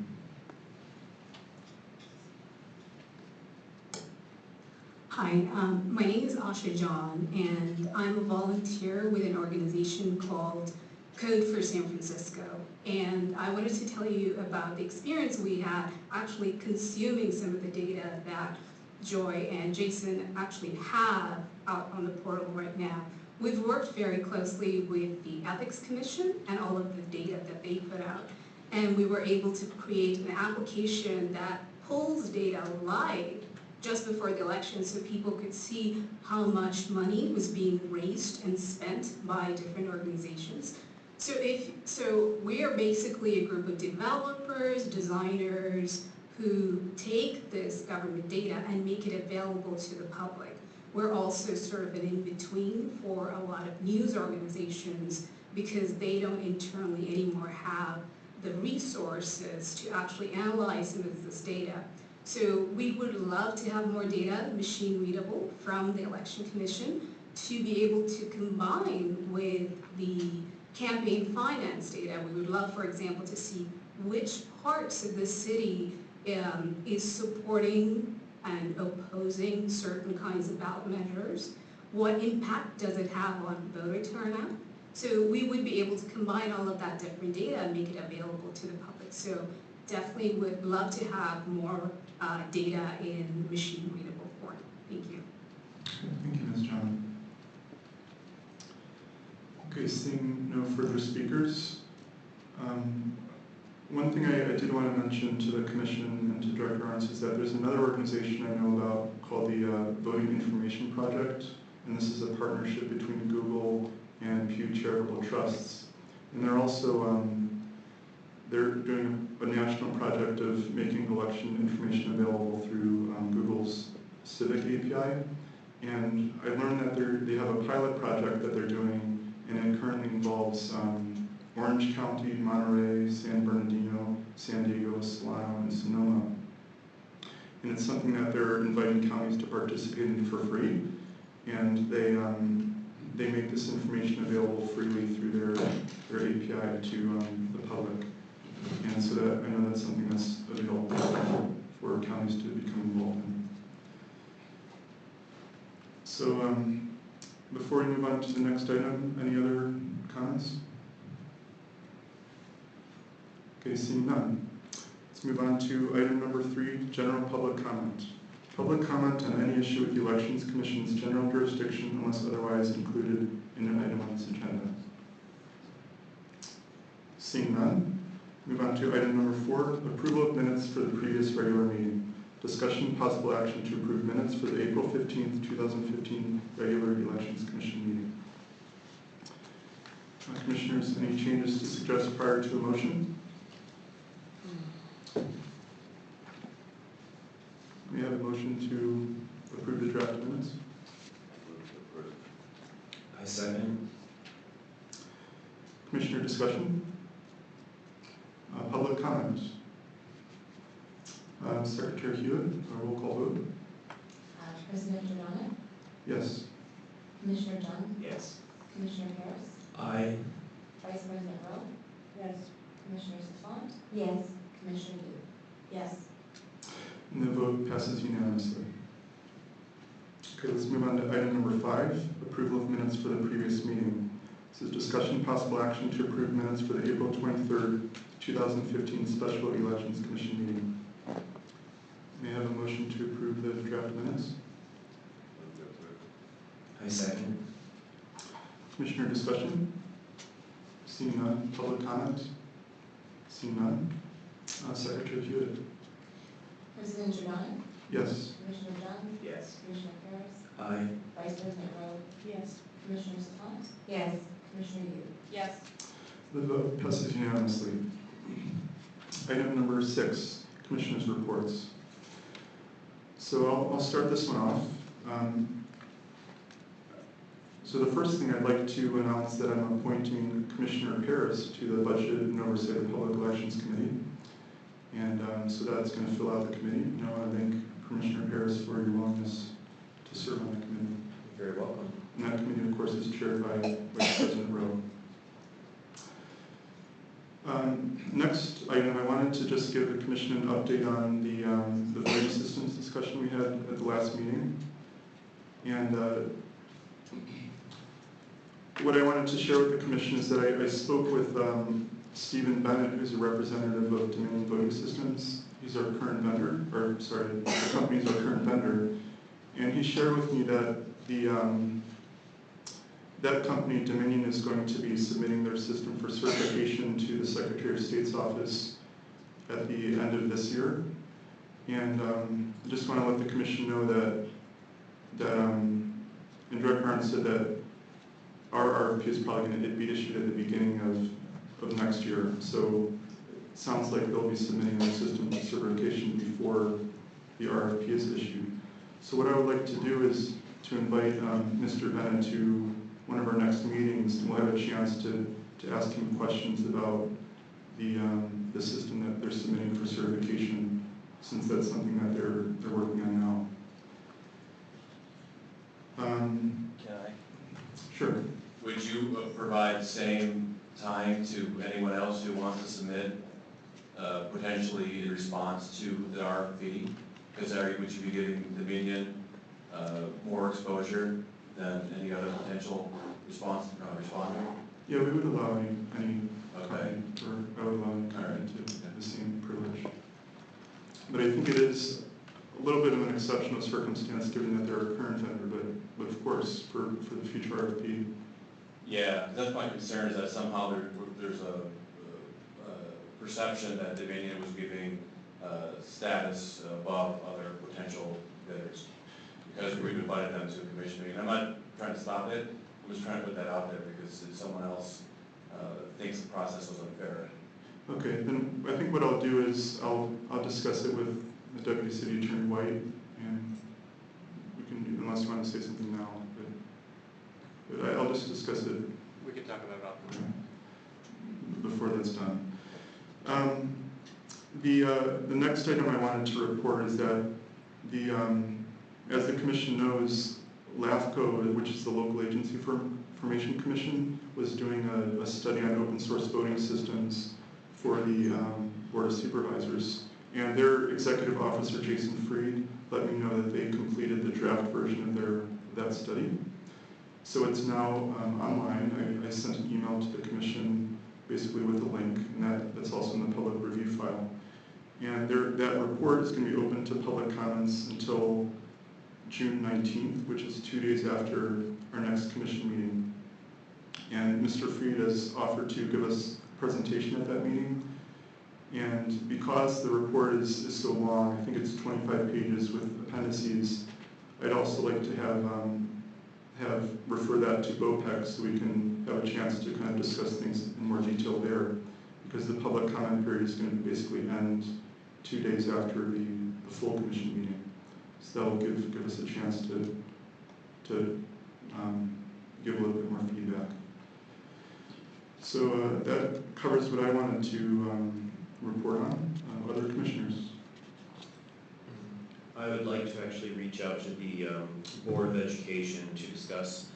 Hi, my name is Asha John, and I'm a volunteer with an organization called Code for San Francisco. And I wanted to tell you about the experience we had actually consuming some of the data that Joy and Jason actually have out on the portal right now. We've worked very closely with the Ethics Commission and all of the data that they put out. And we were able to create an application that pulls data live just before the election so people could see how much money was being raised and spent by different organizations. So we are basically a group of developers, designers, who take this government data and make it available to the public. We're also sort of an in-between for a lot of news organizations because they don't internally anymore have the resources to actually analyze some of this data. So we would love to have more data, machine readable, from the Election Commission to be able to combine with the campaign finance data. We would love, for example, to see which parts of the city is supporting and opposing certain kinds of ballot measures. What impact does it have on voter turnout? So we would be able to combine all of that different data and make it available to the public. So definitely would love to have more data in machine readable form. Thank you. Thank you, Ms. John. Okay, seeing no further speakers. One thing I did want to mention to the Commission and to Director Arntz is that there's another organization I know about called the Voting Information Project, and this is a partnership between Google and Pew Charitable Trusts. And they're also they're doing a national project of making election information available through Google's Civic API. And I learned that they have a pilot project that they're doing, and it currently involves Orange County, Monterey, San Bernardino, San Diego, Solano, and Sonoma. And it's something that they're inviting counties to participate in for free. And they make this information available freely through their API to the public. And so that I know that's something that's available for counties to become involved in. So before we move on to the next item, any other comments? Okay, seeing none. Let's move on to item number 3, general public comment. Public comment on any issue with the Elections Commission's general jurisdiction unless otherwise included in an item on this agenda. Seeing none, Move on to item number 4, approval of minutes for the previous regular meeting. Discussion, possible action to approve minutes for the April 15th, 2015 regular Elections Commission meeting. Commissioners, any changes to suggest prior to a motion? We have a motion to approve the draft minutes. I second. Commissioner discussion? Public comment? Secretary Hewitt, a roll call vote? President Giordano, Yes. Commissioner Dunn, Yes. Commissioner Harris, Aye. Vice President Rowe, Yes. Commissioner Safant, Yes. Commissioner Yu. Yes. And the vote passes unanimously. Okay, let's move on to item number 5, approval of minutes for the previous meeting. This is discussion, possible action to approve minutes for the April 23rd, 2015 Special Elections Commission meeting. May I have a motion to approve the draft minutes? I second. Commissioner discussion? Seeing none. Public comment? Seeing none. Secretary Hewitt? President Giordano, Yes. Commissioner Dunn, Yes. Commissioner Harris, Aye. Vice President Rowe, Yes. Commissioner Safant, Yes. Commissioner Yu. Yes. The vote passes unanimously. Item number 6, Commissioners' reports. So I'll start this one off. So the first thing I'd like to announce that I'm appointing Commissioner Harris to the Budget and Oversight of Public Elections Committee. And so that's going to fill out the committee. And I want to thank Commissioner Harris for your willingness to serve on the committee. You're very welcome. And that committee, of course, is chaired by Vice President Rowe. Next item, I wanted to just give the Commission an update on the voting systems discussion we had at the last meeting. And what I wanted to share with the Commission is that I spoke with Stephen Bennett, who's a representative of Dominion Voting Systems. He's our current vendor, or sorry, the company's our current vendor. And he shared with me that that company, Dominion, is going to be submitting their system for certification to the Secretary of State's office at the end of this year. And I just want to let the Commission know that and Director Arntz said that our RFP is probably going to be issued at the beginning of next year. So it sounds like they'll be submitting their system for certification before the RFP is issued. So what I would like to do is to invite Mr. Bennett to one of our next meetings, and we'll have a chance to ask him questions about the system that they're submitting for certification, since that's something that they're working on now. Can I? Sure. Would you provide the same time to anyone else who wants to submit potentially in response to the RFP? Because would you be giving Dominion more exposure than any other potential responder? Yeah, we would allow any Okay. or I would allow any company to have the same privilege. But I think it is a little bit of an exceptional circumstance given that they're a current vendor, but of course, for the future RFP. Yeah, that's my concern, is that somehow there's a perception that Dominion was giving status above other potential bidders, because we've invited them to a commission meeting. I'm not trying to stop it, I'm just trying to put that out there, because if someone else thinks the process was unfair. Okay, then I think what I'll do is I'll discuss it with the Deputy City Attorney White, and we can, unless you want to say something now, but I'll just discuss it. We can talk about it Before that's done. The next item I wanted to report is that as the Commission knows, LAFCO, which is the Local Agency for Information Commission, was doing a study on open source voting systems for the Board of Supervisors. And their executive officer, Jason Freed, let me know that they completed the draft version of that study. So it's now online. I sent an email to the Commission basically with a link, and that's also in the public review file. And that report is going to be open to public comments until June 19th, which is 2 days after our next Commission meeting. And Mr. Freed has offered to give us a presentation at that meeting. And because the report is so long, I think it's 25 pages with appendices, I'd also like to refer that to BOPEC so we can have a chance to kind of discuss things in more detail there, because the public comment period is going to basically end 2 days after the full commission meeting. So that will give us a chance to give a little bit more feedback. So that covers what I wanted to report on. Other commissioners? I would like to actually reach out to the Board of Education to discuss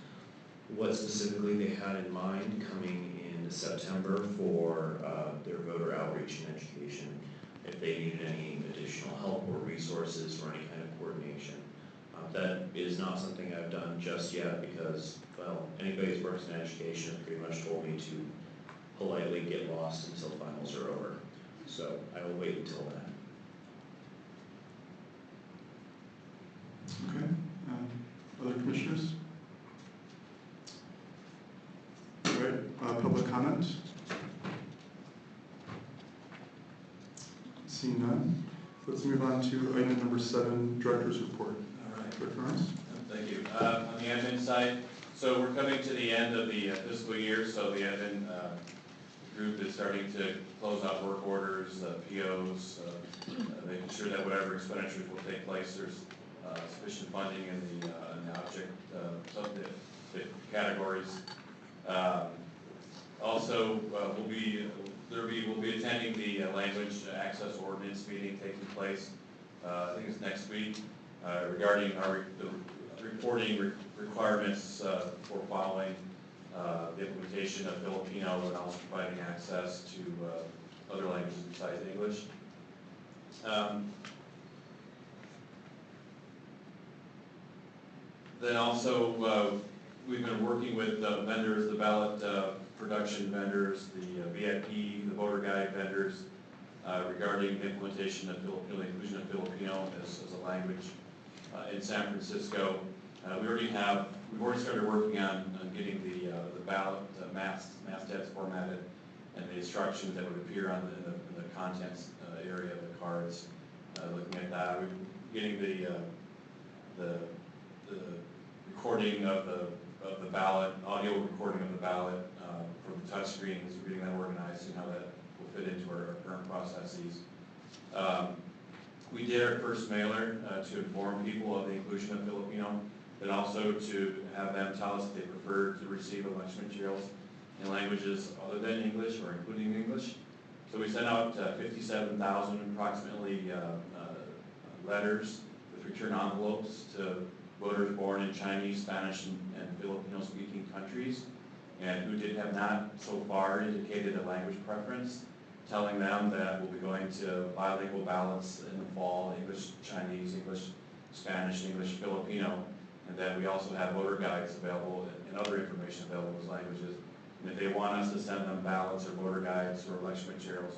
what specifically they had in mind coming in September for their voter outreach and education, if they needed any additional help or resources or any kind of coordination. That is not something I've done just yet because, well, anybody who's worked in education has pretty much told me to politely get lost until finals are over. So I will wait until then. Okay. Other commissioners? All right. Public comment? Seeing none. Let's move on to item number 7, Director's Report. All right. Director Arntz? Thank you. On the admin side, so we're coming to the end of the fiscal year, so the admin group is starting to close out work orders, POs, making sure that whatever expenditures will take place, there's sufficient funding in the object categories. Also, we'll be attending the language access ordinance meeting taking place. I think it's next week regarding the reporting requirements for following the implementation of Filipino and also providing access to other languages besides English. Then also, we've been working with vendors, the ballot production vendors, the VIP, the voter guide vendors, regarding the implementation of Filipino, inclusion of Filipino as a language in San Francisco. We've already started working on getting the ballot mastheads formatted and the instructions that would appear on in the contents area of the cards. Looking at that, we're getting the recording of the ballot, audio recording of the ballot from the touch screens. We're getting that organized and how that will fit into our current processes. We did our first mailer to inform people of the inclusion of Filipino, and also to have them tell us if they prefer to receive election materials in languages other than English or including English. So we sent out 57,000 approximately letters with return envelopes to voters born in Chinese, Spanish, and Filipino-speaking countries, and who have not so far indicated a language preference, telling them that we'll be going to bilingual ballots in the fall, English, Chinese, English, Spanish, English, Filipino, and that we also have voter guides available and other information available in those languages. And if they want us to send them ballots or voter guides or election materials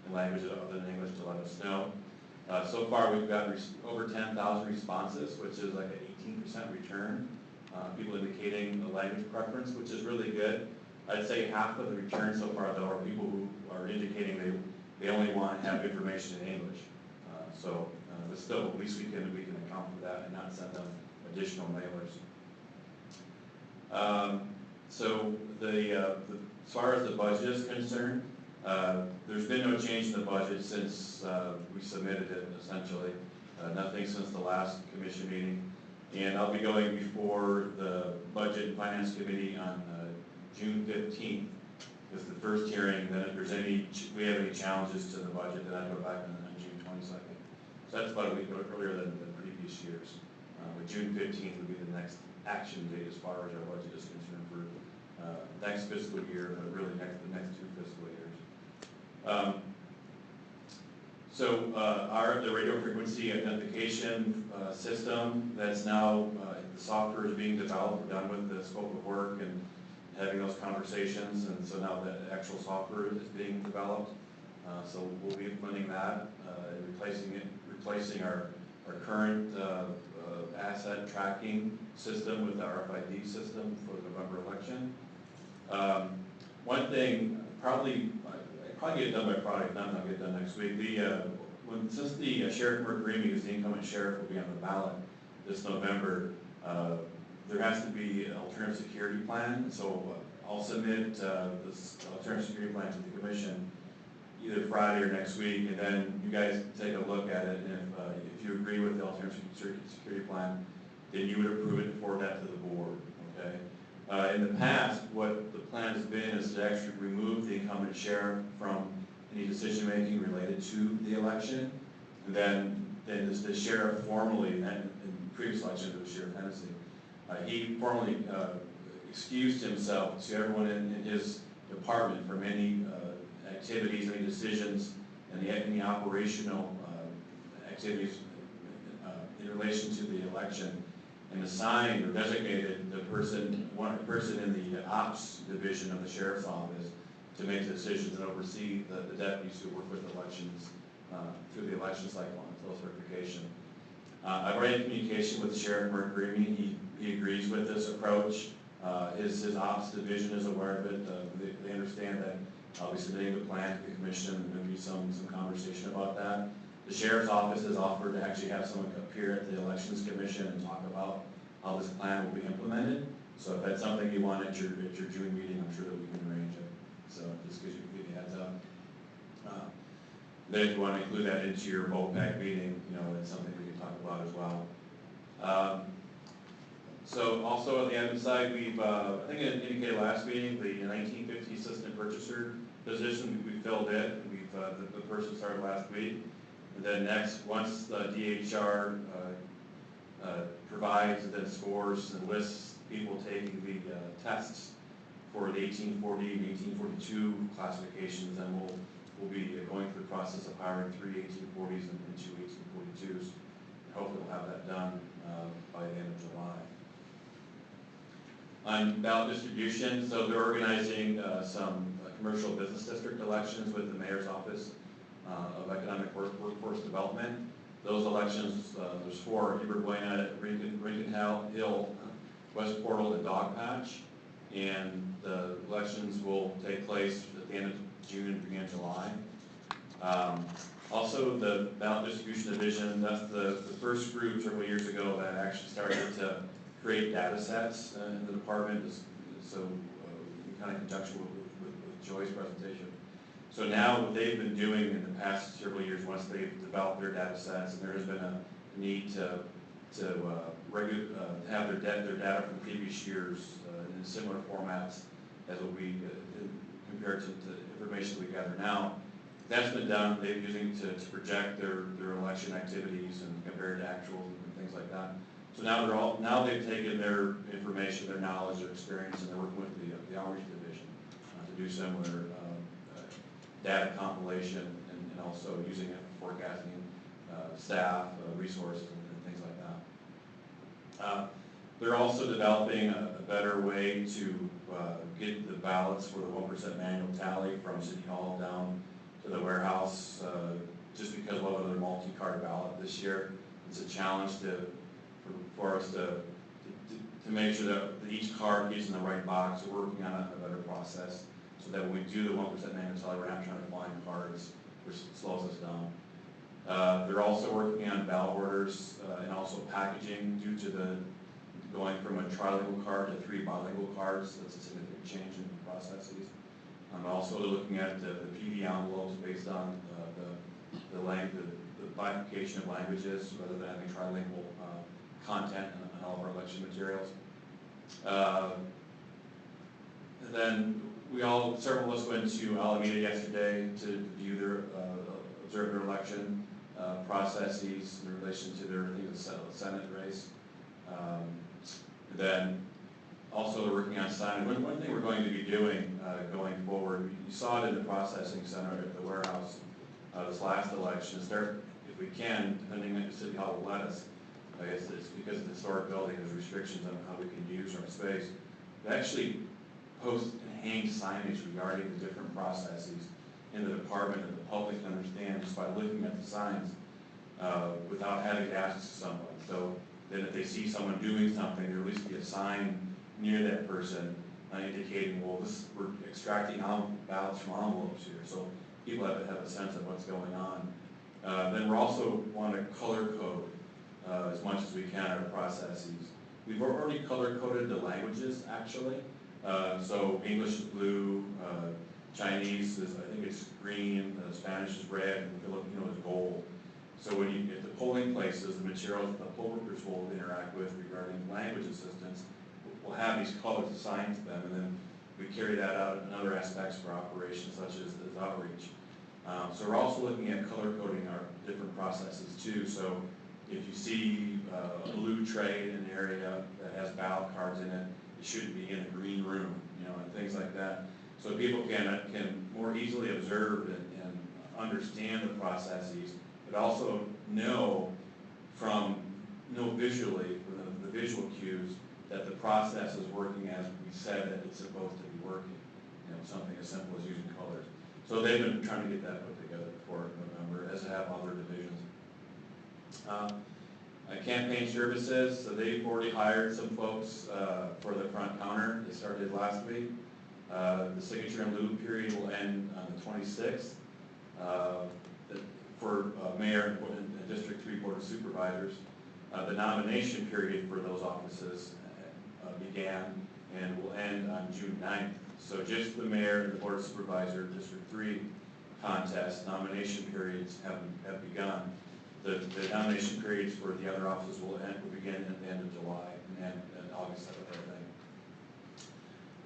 in languages other than English, to let us know. So far, we've got over 10,000 responses, which is like an 18% return. People indicating a language preference, which is really good. I'd say half of the returns so far, though, are people who are indicating they only want to have information in English. But still, at least we can account for that and not send them additional mailers. As far as the budget is concerned, there's been no change in the budget since we submitted it, essentially. Nothing since the last commission meeting. And I'll be going before the Budget and Finance Committee on June 15th is the first hearing. Then if there's we have any challenges to the budget, then I go back on June 22nd. So that's about a week earlier than the previous years. But June 15th would be the next action date as far as our budget is concerned for next fiscal year, but really the next 2 fiscal years. The radio frequency identification system that's now, the software is being developed. We're done with the scope of work and having those conversations, and so now the actual software is being developed. So we'll be implementing that, and replacing our current asset tracking system with the RFID system for the November election. One thing, I probably get it done by Friday, if not, I'll get it done next week. Since the Sheriff Mercury, who's the incoming sheriff, will be on the ballot this November, there has to be an alternative security plan, so I'll submit this alternative security plan to the commission either Friday or next week, and then you guys take a look at it, and if you agree with the alternative security plan, then you would approve it and forward that to the board, okay? In the past, what the plan has been is to actually remove the incumbent sheriff from any decision-making related to the election, and then the sheriff formally, and in previous elections it was Sheriff Hennessy, he formally excused himself to everyone in his department from any activities, any decisions, and any operational activities in relation to the election, and assigned or designated one person in the ops division of the sheriff's office to make decisions and oversee the deputies who work with elections through the election cycle until certification. I've already had communication with Sheriff Mercury. He agrees with this approach. His ops division is aware of it. They understand that I'll be submitting the plan to the commission, and there'll be some conversation about that. The sheriff's office has offered to actually have someone appear at the elections commission and talk about how this plan will be implemented. So if that's something you want at your June meeting, I'm sure that we can arrange it. So just gives you a heads up. Then if you want to include that into your VOPAC meeting, that's something we can talk about as well. So also on the admin side, we've, I think I indicated last meeting, the 1950 assistant purchaser position we filled in. The person started last week. And then next, once the DHR provides and then scores and lists people taking the tests for the 1840 and 1842 classifications, then we'll be going through the process of hiring 3 1840s and 2 1842s. And hopefully we'll have that done by the end of July. On ballot distribution, so they're organizing some commercial business district elections with the Mayor's Office of Economic Workforce Development. Those elections, there's 4, Heber Buena, Rincon Hill, West Portal, and Dogpatch. And the elections will take place at the end of June and beginning of July. Also, the ballot distribution division, that's the first group several years ago that actually started to create data sets in the department, so in kind of conjunction with Joy's presentation. So now what they've been doing in the past several years, once they've developed their data sets, and there has been a need to have their data from previous years in similar formats as will be compared to the information we gather now. That's been done. They're using to project their election activities and compare it to actuals and things like that. So now they've taken their information, their knowledge, their experience, and they're working with the outreach division to do similar data compilation and also using it for forecasting staff, resources, and things like that. They're also developing a better way to get the ballots for the 1% manual tally from City Hall down to the warehouse, just because we'll have another multi-card ballot this year. It's a challenge for us to make sure that each card is in the right box. We're working on a better process so that when we do the 1% manual tally, we're not trying to find cards, which slows us down. They're also working on ballot orders and also packaging due to the going from a trilingual card to 3 bilingual cards. That's a significant change in the processes. Also looking at the PD envelopes based on the bifurcation of languages rather than having trilingual content on all of our election materials. And then several of us went to Alameda yesterday to view observe their election processes in relation to their Senate race. Then also they're working on signing. One thing we're going to be doing going forward, you saw it in the processing center at the warehouse this last election, is start, if we can, depending on the City Hall will let us, I guess it's because of the historic building, there's restrictions on how we can use our space. We actually post and hang signage regarding the different processes in the department that the public can understand just by looking at the signs without having to ask someone. So that if they see someone doing something, there will at least be a sign near that person indicating, well, we're extracting ballots from envelopes here. So people have a sense of what's going on. Then we also want to color code as much as we can our processes. We've already color coded the languages, actually. So English is blue, Chinese is, I think it's green, Spanish is red, and Filipino is gold. So when you get the polling places, the materials the poll workers will interact with regarding language assistance will have these colors assigned to them, and then we carry that out in other aspects of our operations, such as outreach. So we're also looking at color coding our different processes too. So if you see a blue tray in an area that has ballot cards in it, it should be in a green room, and things like that. So people can more easily observe and understand the processes, but also know visually, from the visual cues, that the process is working as we said that it's supposed to be working. Something as simple as using colors. So they've been trying to get that put together before November, as have other divisions. Campaign services, so they've already hired some folks for the front counter. They started last week. The signature and lieu period will end on the 26th for mayor and District 3 Board of Supervisors. The nomination period for those offices began and will end on June 9th. So just the mayor and the Board of Supervisor District 3 contest nomination periods have begun. The nomination periods for the other offices will begin at the end of July and August 7th,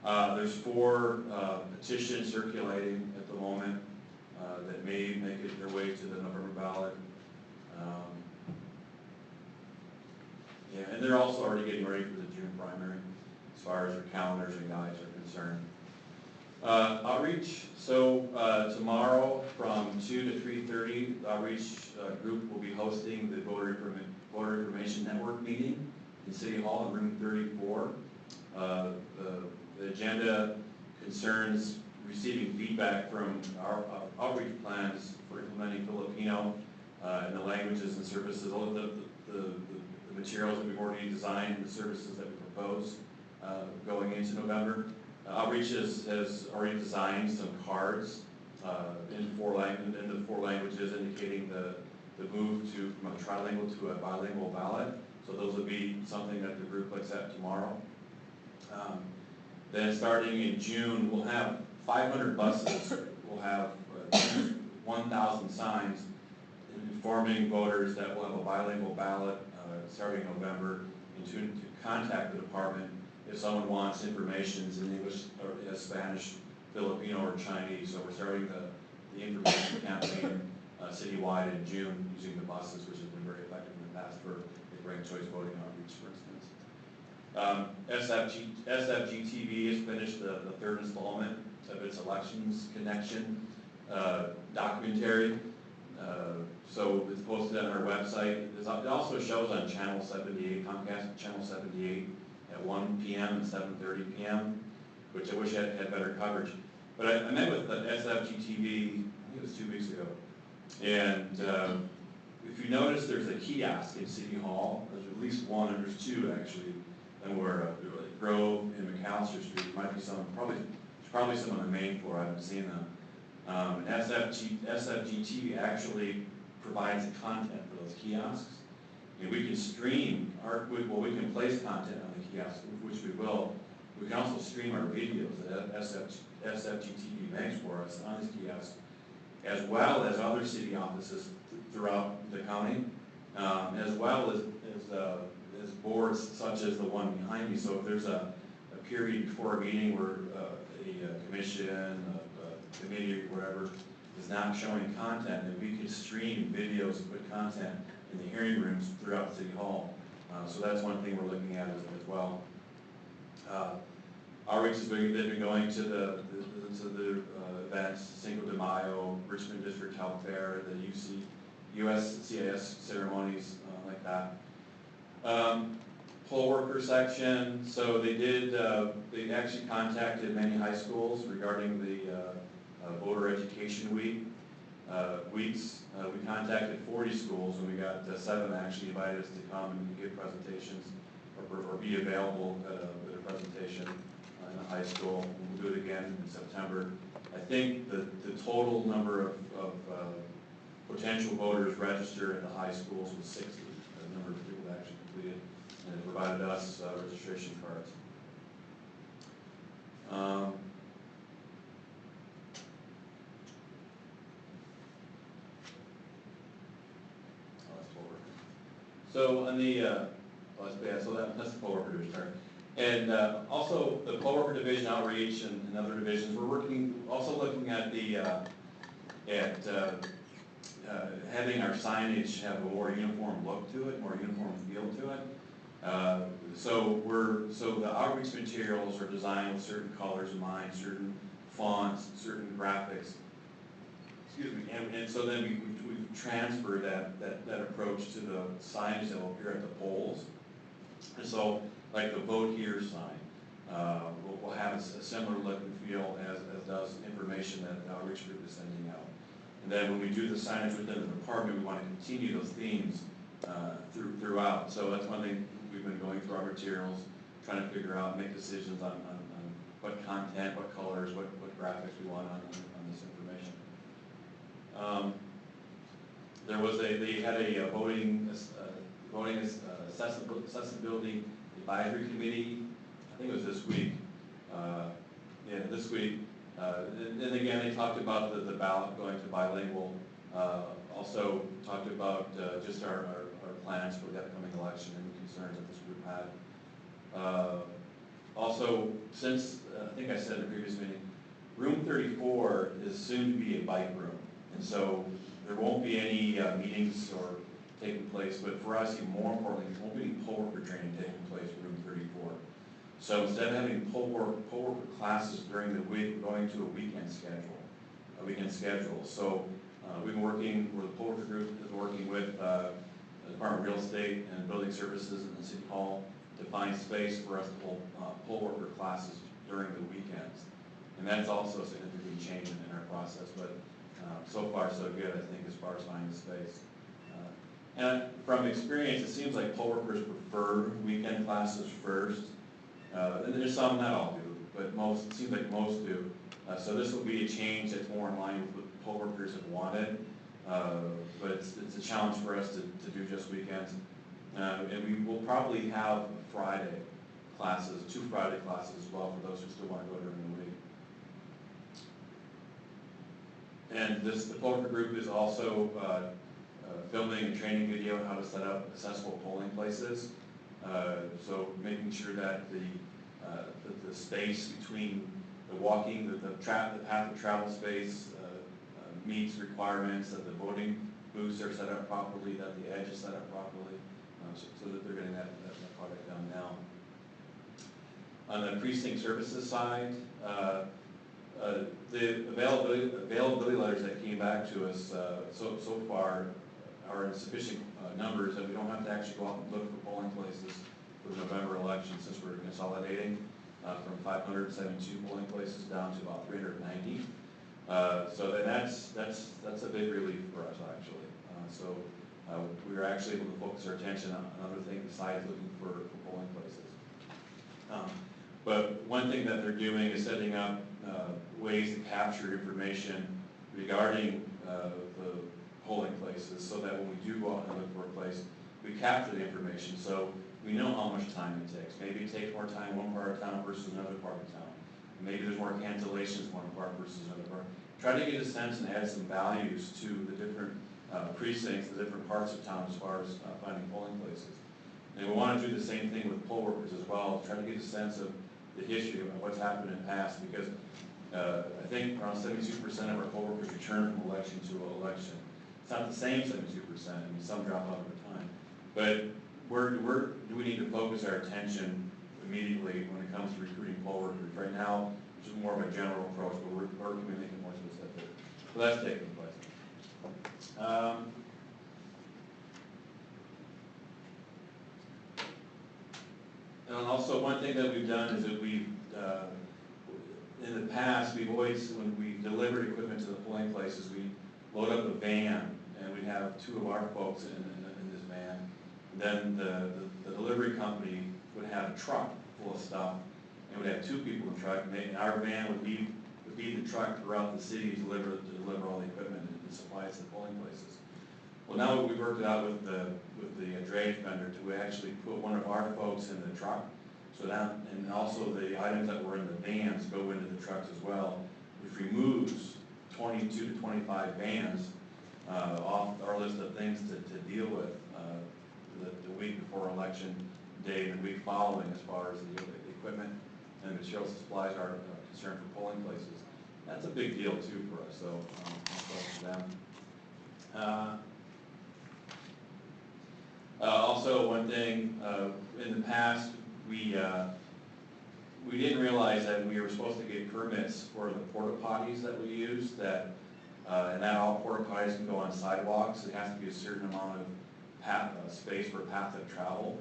I think. There's 4 petitions circulating at the moment that may make it their way to the November ballot. And they're also already getting ready for the June primary as far as their calendars and guides are concerned. Outreach, so tomorrow from 2 to 3:30, the outreach group will be hosting the Voter Information Network meeting in City Hall in room 34. The agenda concerns receiving feedback from our outreach plans for implementing Filipino and the languages and services, all of the materials that we've already designed and the services that we propose going into November. Outreach has already designed some cards in the 4 languages indicating the move from a trilingual to a bilingual ballot. So those will be something that the group looks at tomorrow. Then starting in June, we'll have 500 buses. We'll have 1,000 signs informing voters that we'll have a bilingual ballot starting in November, and to contact the department if someone wants information in English or Spanish, Filipino, or Chinese. So we're starting the information campaign citywide in June using the buses, which has been very effective in the past for the ranked choice voting outreach, for instance. SFG TV has finished the 3rd installment of its Elections Connection documentary. So it's posted on our website. It also shows on Channel 78, Comcast Channel 78 at 1 p.m. and 7:30 p.m., which I wish had better coverage. But I met with the SFG TV, I think it was 2 weeks ago. And if you notice, there's a kiosk in City Hall. There's at least one, and there's 2 actually. And we're Grove and McAllister Street. There might be some, probably some on the main floor. I haven't seen them. And SFG TV actually provides the content for those kiosks. And we can stream we can place content on the kiosk, which we will. We can also stream our videos that SFG TV makes for us on these kiosks, as well as other city offices throughout the county, as well as boards such as the one behind me. So if there's a period before a meeting where a commission, a committee, or whatever is not showing content, then we can stream videos and put content in the hearing rooms throughout City Hall. So that's one thing we're looking at as well. Outreach has been going to the events, Cinco de Mayo, Richmond District Health Fair, the USCIS ceremonies like that. Poll worker section, so they actually contacted many high schools regarding the voter education weeks. We contacted 40 schools, and we got 7 actually invited us to come and give presentations or be available at a presentation. in the high school. We'll do it again in September. I think the total number of potential voters registered at the high schools was 60. The number of people that actually completed, and it provided us registration cards. So on the, that's the poll worker division, sorry. And also the poll worker division outreach and other divisions, we're also looking at the, having our signage have a more uniform look to it, more uniform feel to it. So the outreach materials are designed with certain colors in mind, certain fonts, certain graphics. Excuse me, and so then we've transferred that approach to the signs that will appear at the polls. And so, like the Vote Here sign, will have a similar look and feel as does information that the outreach group is sending out. And then when we do the signage within the department, we want to continue those themes throughout. So that's one thing we've been going through our materials, trying to figure out, make decisions on what content, what colors, what graphics we want on this information. They had a voting accessibility advisory committee. I think it was this week. This week. And again, they talked about the ballot going to bilingual. Also talked about just our plans for the upcoming election and the concerns that this group had. Also, since I think I said in the previous meeting, room 34 is soon to be a bike room. And so there won't be any meetings or taking place, but for us, even more importantly, there won't be any poll worker training taking place in room 34. So instead of having poll worker classes during the week, we're going to a weekend schedule. So we've been working, where the poll worker group is working with the Department of Real Estate and Building Services and the City Hall to find space for us to hold poll worker classes during the weekends. And that's also a significant change in our process, but so far so good, I think, as far as finding the space. And from experience, it seems like poll workers prefer weekend classes first. And there's some, not all do, but it seems like most do. So this will be a change that's more in line with what poll workers have wanted. But it's a challenge for us to do just weekends. And we will probably have Friday classes, 2 Friday classes as well for those who still want to go during the week. And the poll worker group is also filming a training video on how to set up accessible polling places. So making sure that the space between the walking, the path of travel space meets requirements, that the voting booths are set up properly, that the edge is set up properly, so that they're getting that project done now. On the precinct services side, the availability letters that came back to us so far are in sufficient numbers that we don't have to actually go out and look for polling places for the November election, since we're consolidating from 572 polling places down to about 390. So that's a big relief for us, actually. So we were actually able to focus our attention on other things besides looking for polling places. But one thing that they're doing is setting up ways to capture information regarding the polling places, so that when we do go out and look for a place, we capture the information, so we know how much time it takes. Maybe it takes more time in one part of town versus another part of town. Maybe there's more cancellations in one part versus another part. Try to get a sense and add some values to the different precincts, the different parts of town as far as finding polling places. And we want to do the same thing with poll workers as well, try to get a sense of the history of what's happened in the past, because I think around 72% of our poll workers return from election to election. It's not the same 72%, I mean, some drop out over time. But where do we need to focus our attention immediately when it comes to recruiting poll workers? Right now, it's more of a general approach, but where can we make it more specific? So that's taking place. And also, one thing that we've done is that we've, in the past, we've always, when we delivered equipment to the polling places, we load up a van, and we have 2 of our folks in this van. Then the delivery company would have a truck full of stuff, and we'd have 2 people in the truck, and our van would be the truck throughout the city to deliver all the equipment and supplies to polling places. Well, now we worked it out with the drayage vendor to actually put one of our folks in the truck. So that, and also the items that were in the vans go into the trucks as well, which removes 22 to 25 vans off our list of things to deal with the week before election day and the week following, as far as the equipment and materials and supplies are concerned for polling places. That's a big deal too for us, so thanks to them. Also, one thing, in the past, we didn't realize that we were supposed to get permits for the porta potties that we use, and that all porta potties can go on sidewalks. It has to be a certain amount of space for path of travel.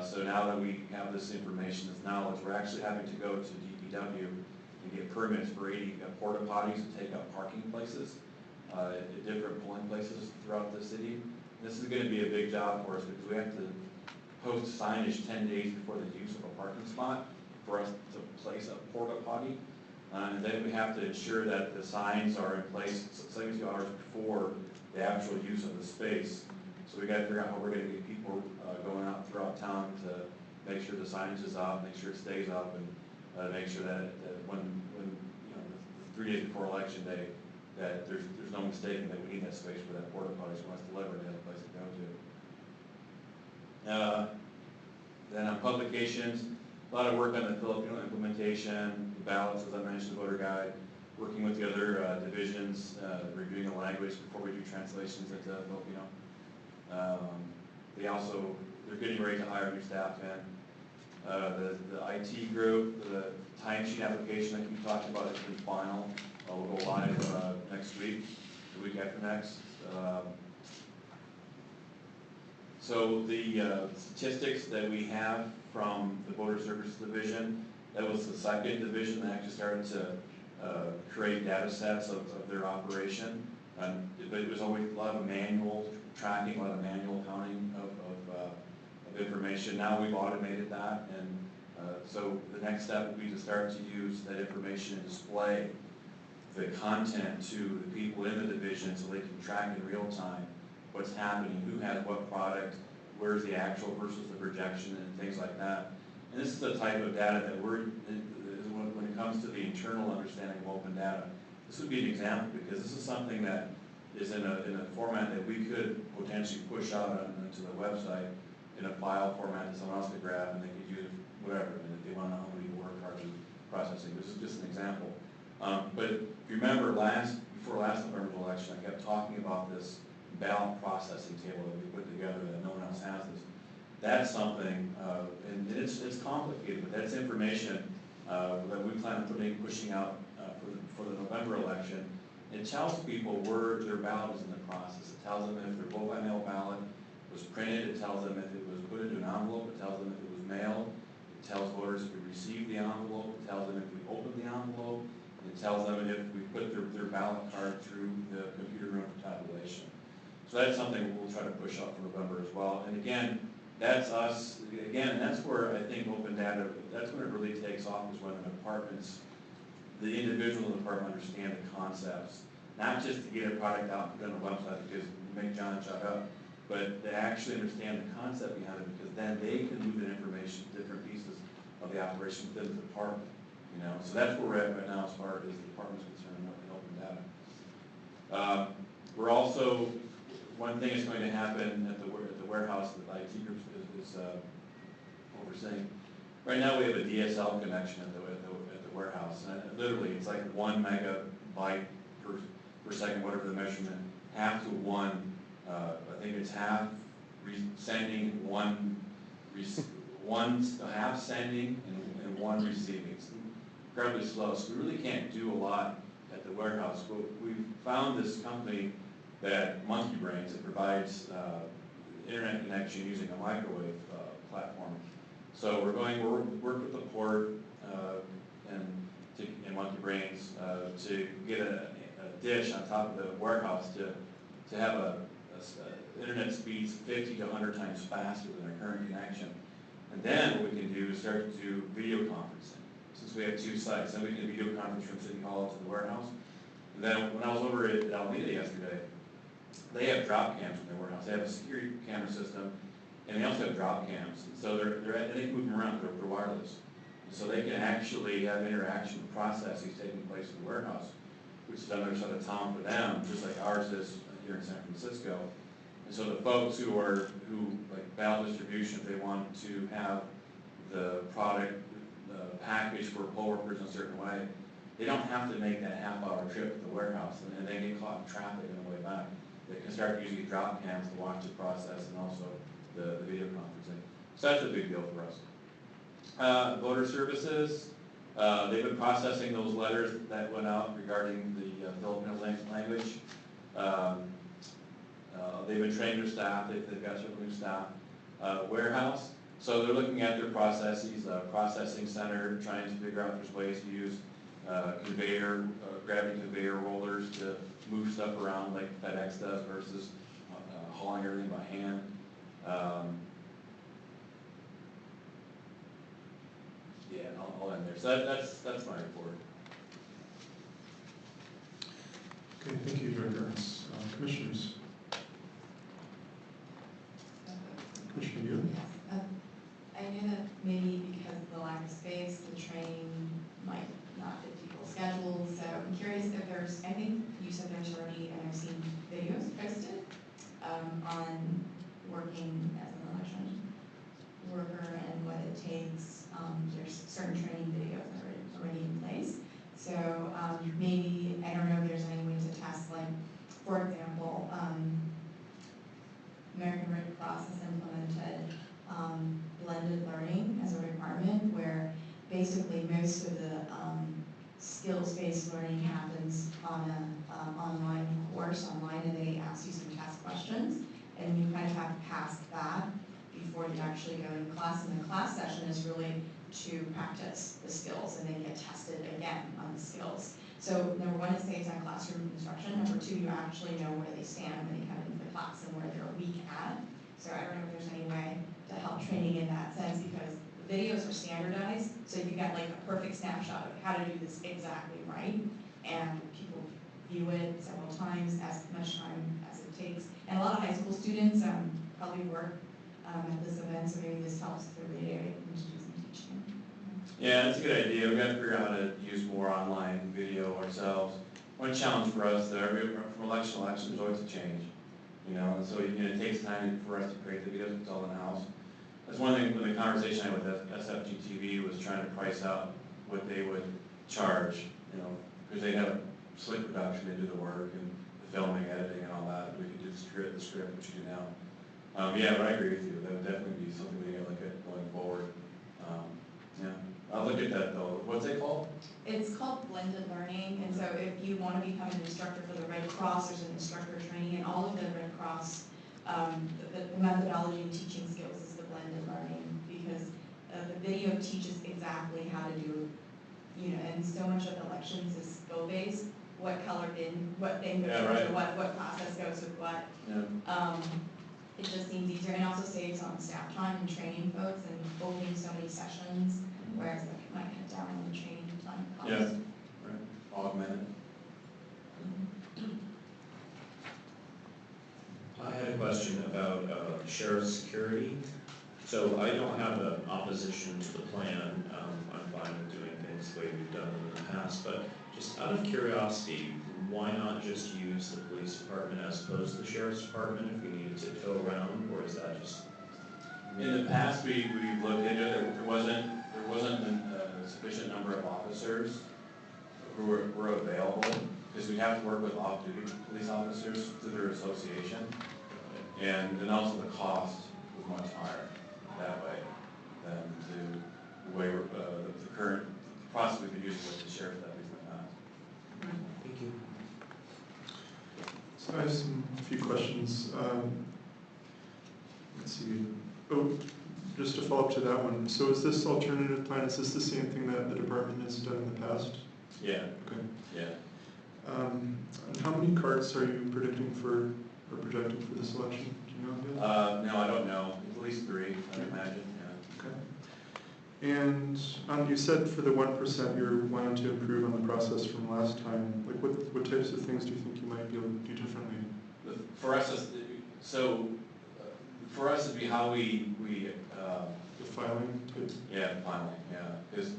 So now that we have this information, this knowledge, we're actually having to go to DPW and get permits for 80 porta potties to take up parking places at different polling places throughout the city. This is going to be a big job for us because we have to post signage 10 days before the use of a parking spot for us to place a porta potty. And then we have to ensure that the signs are in place 72 hours before the actual use of the space. So we got to figure out how we're going to get people going out throughout town to make sure the signage is up, make sure it stays up, and make sure that when you know, the 3 days before election day, that there's no mistaking that we need that space for that porta potty, so when it's delivered, they have a place to go to. Then on publications, a lot of work on the Filipino implementation, the ballots, as I mentioned, the voter guide, working with the other divisions, reviewing the language before we do translations into Filipino. They're getting ready to hire new staff in. The IT group, the timesheet application that we talked about has been final. We'll go live next week, the week after next. So the statistics that we have from the Voter Services Division, that was the second division that actually started to create data sets of their operation. But it was always a lot of manual tracking, a lot of manual counting of information. Now we've automated that, and so the next step will be to start to use that information and display the content to the people in the division so they can track in real time what's happening, who has what product, where's the actual versus the projection, and things like that. And this is the type of data that when it comes to the internal understanding of open data, this would be an example, because this is something that is in a format that we could potentially push out into the website in a file format that someone else could grab, and they could use whatever, and if they want to know how many work hard processing. This is just an example. But if you remember before last November's election, I kept talking about this ballot processing table that we put together that no one else has this. That's something, and it's complicated, but that's information that we plan on pushing out for the November election. It tells people where their ballot is in the process. It tells them if their vote-by-mail ballot was printed. It tells them if it was put into an envelope. It tells them if it was mailed. It tells voters if we received the envelope. It tells them if we opened the envelope. It tells them if we put their ballot card through the computer room for tabulation. So that's something we'll try to push out for November as well. And again, that's us. Again, and that's where I think open data, that's when it really takes off, is when the departments, the individual department understand the concepts. Not just to get a product out and put it on the website because you make John shut up, but to actually understand the concept behind it, because then they can move the information to different pieces of the operation within the department. You know, so that's where we're at right now as far as the department's concerned in open data. We're also, one thing is going to happen at the warehouse that the IT group is overseeing. Right now we have a DSL connection at the warehouse, and literally it's like 1 megabyte per second, whatever the measurement, half to one. I think it's half sending, half sending and one receiving. It's incredibly slow, so we really can't do a lot at the warehouse. But we found this company that Monkey Brains that provides internet connection using a microwave platform. So we're work with the port and Monkey Brains to get a dish on top of the warehouse to have internet speeds 50 to 100 times faster than our current connection. And then what we can do is start to do video conferencing. since we have 2 sites, then we can video conference from City Hall to the warehouse. And then when I was over at Alameda yesterday, they have drop cams in their warehouse. They have a security camera system, and they also have drop cams. So they can move them around, they're wireless. And so they can actually have interaction with processes taking place in the warehouse, which is another sort of town for them, just like ours is here in San Francisco. And so the folks who like valve distribution, if they want to have the product, the package for poll workers in a certain way, they don't have to make that half-hour trip to the warehouse and then get caught in traffic on the way back. They can start using drop cams to watch the process and also the video conferencing. So that's a big deal for us. Voter services, they've been processing those letters that went out regarding the Filipino language. They've been training their staff, they've got several new staff. Warehouse, so they're looking at their processes, processing center, trying to figure out if there's ways to use gravity conveyor rollers to move stuff around like FedEx does versus hauling everything by hand. Yeah, I'll end there. So that's my report. Okay, thank you, Director Arntz. Commissioners. Commissioner Yu? Yes. I know that maybe because of the lack of space, the training might not fit people's schedules. So I'm curious if there's, I think you said there's already, and I've seen videos posted on working as an election worker and what it takes. There's certain training videos that are already in place. So maybe, I don't know if there's any way to test, like, for example, American Red Cross has implemented blended learning as a requirement, where basically most of the skills-based learning happens on an online course online, and they ask you some test questions, and you kind of have to pass that before you actually go to class. And the class session is really to practice the skills, and they get tested again on the skills. So number one, it saves on classroom instruction. Number two, you actually know where they stand when they come into the class and where they're weak at. So I don't know if there's any way to help training in that sense, because the videos are standardized, so you get like a perfect snapshot of how to do this exactly right, and people view it several times, as much time as it takes. And a lot of high school students probably work at this event, so maybe this helps their video introduce and teaching. Yeah, that's a good idea. We've got to figure out how to use more online video ourselves. One challenge for us there, from election to election, there's always a change. You know, and so it takes time for us to create the videos. It's all in-house. That's one thing. When the conversation I had with SFGTV was trying to price out what they would charge. You know, because they have slick production, they do the work and the filming, editing, and all that. We could do the script, which you do now. Yeah, but I agree with you. That would definitely be something we gotta look at going forward. Yeah, I'll look at that though. What's it called? It's called blended learning, and so if you want to become an instructor for the Red Cross, there's an instructor training, and all of the Red Cross, the methodology and teaching skills is the blended learning, because the video teaches exactly how to do, you know, and so much of elections is skill-based, what color in, what thing goes with what process goes with what. Yeah. It just seems easier, and also saves on staff time and training folks and holding so many sessions, whereas it might cut down on the training time cost. Yeah. Right. Augmented. I had a question about sheriff's security. So I don't have an opposition to the plan. I'm fine with doing things the way we've done them in the past, but just out of curiosity, why not just use the police department as opposed to the sheriff's department if we needed to go around, or is that just? In the past, we've looked into it. There wasn't a sufficient number of officers who were available, because we have to work with off-duty police officers through their association, and also the cost was much higher that way than the way the current process we've been using with the sheriff's deputies in the past. Thank you. So I have a few questions. Let's see. Oh, just to follow up to that one. So is this alternative plan, is this the same thing that the department has done in the past? Yeah. Okay. Yeah. And how many carts are you predicting for, or projecting for this election? Do you know? No, I don't know. At least 3, I would imagine. Yeah. Okay. And you said for the 1% you're wanting to improve on the process from last time. Like what types of things do you think you might be able to do differently? For us, for us it'd be how we The filing type? yeah, filing, yeah, because,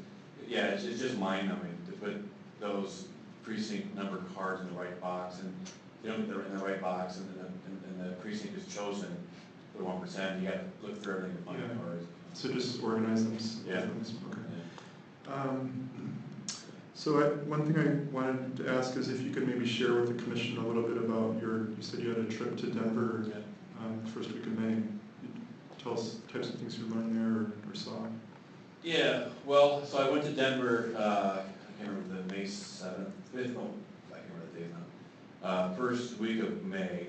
yeah, it's just mind-numbing to put those precinct number cards in the right box, and if you don't get them in the right box, and the precinct is chosen for 1%, you gotta look through everything to find the Yeah. cards. So just organize them? Yeah. Okay. So one thing I wanted to ask is if you could maybe share with the commission a little bit about you said you had a trip to Denver Yeah. First week of May. Tell us types of things you learned there or saw. Yeah, well, so I went to Denver, I can't remember the May 7th, 5th, no, I can't remember the date now. First week of May,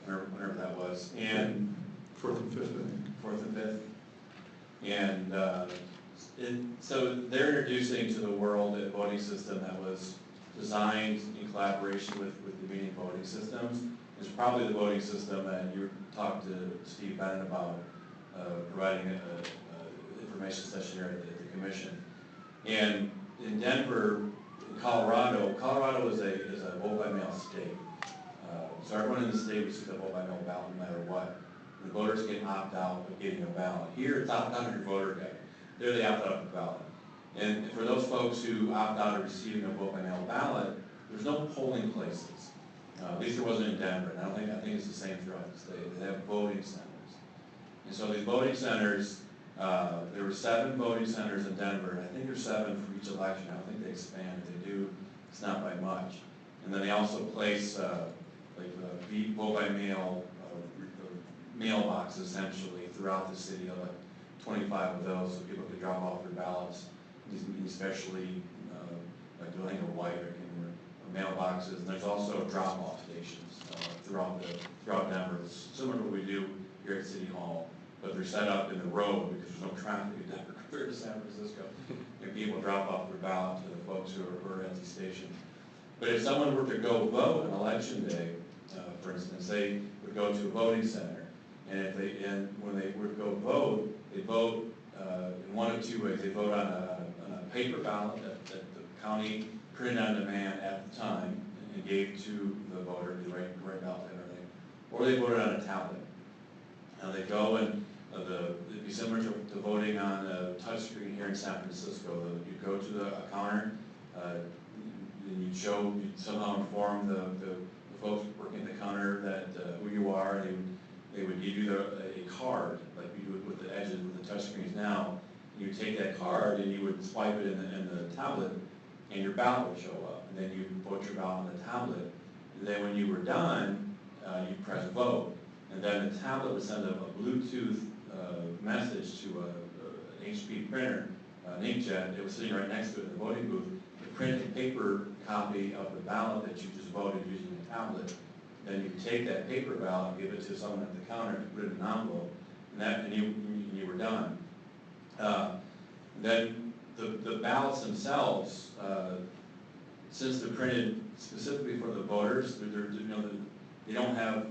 whenever that was, and 4th and 5th, I think. 4th and 5th. And so they're introducing to the world a voting system that was designed in collaboration with the meeting voting systems. It's probably the voting system that you talked to Steve Bennett about, providing an information session here at the commission. And in Denver, in Colorado is a vote by mail state. So everyone in the state receives a vote by mail ballot no matter what. The voters can opt out of getting a ballot. Here, it's opt out of your voter guide. There, they opt out of the ballot. And for those folks who opt out of receiving a vote by mail ballot, there's no polling places. At least there wasn't in Denver, and I think it's the same throughout the state. They have voting centers. And so these voting centers, there were 7 voting centers in Denver, and I think there's 7 for each election. I don't think they expand. If they do, it's not by much. And then they also place vote by mail mailboxes essentially throughout the city, like 25 of those, so people can drop off their ballots, especially like doing a white or mailboxes. And there's also drop-off stations throughout Denver, similar to what we do here at City Hall, but they're set up in the road because there's no traffic in Denver compared to San Francisco. And people drop off their ballot to the folks who are at the station. But if someone were to go vote on election day, for instance, they would go to a voting center, and when they would go vote, they vote in one of 2 ways. They vote on a paper ballot that the county printed on demand at the time and gave to the voter, the right ballot and everything, or they voted on a tablet. Now they go and it'd be similar to voting on a touchscreen here in San Francisco. You go to a counter, and you'd somehow inform the folks working at the counter that who you are, and they would give you a card, like you do with the edges with the touchscreens now. You would take that card and you would swipe it in the tablet, and your ballot would show up. And then you vote your ballot on the tablet. And then when you were done, you press vote. And then the tablet would send a Bluetooth message to an HP printer, an inkjet. It was sitting right next to it in the voting booth. To print a paper copy of the ballot that you just voted using the tablet. Then you take that paper ballot and give it to someone at the counter to put it in an envelope, and you were done. Then the ballots themselves, since they're printed specifically for the voters, they don't have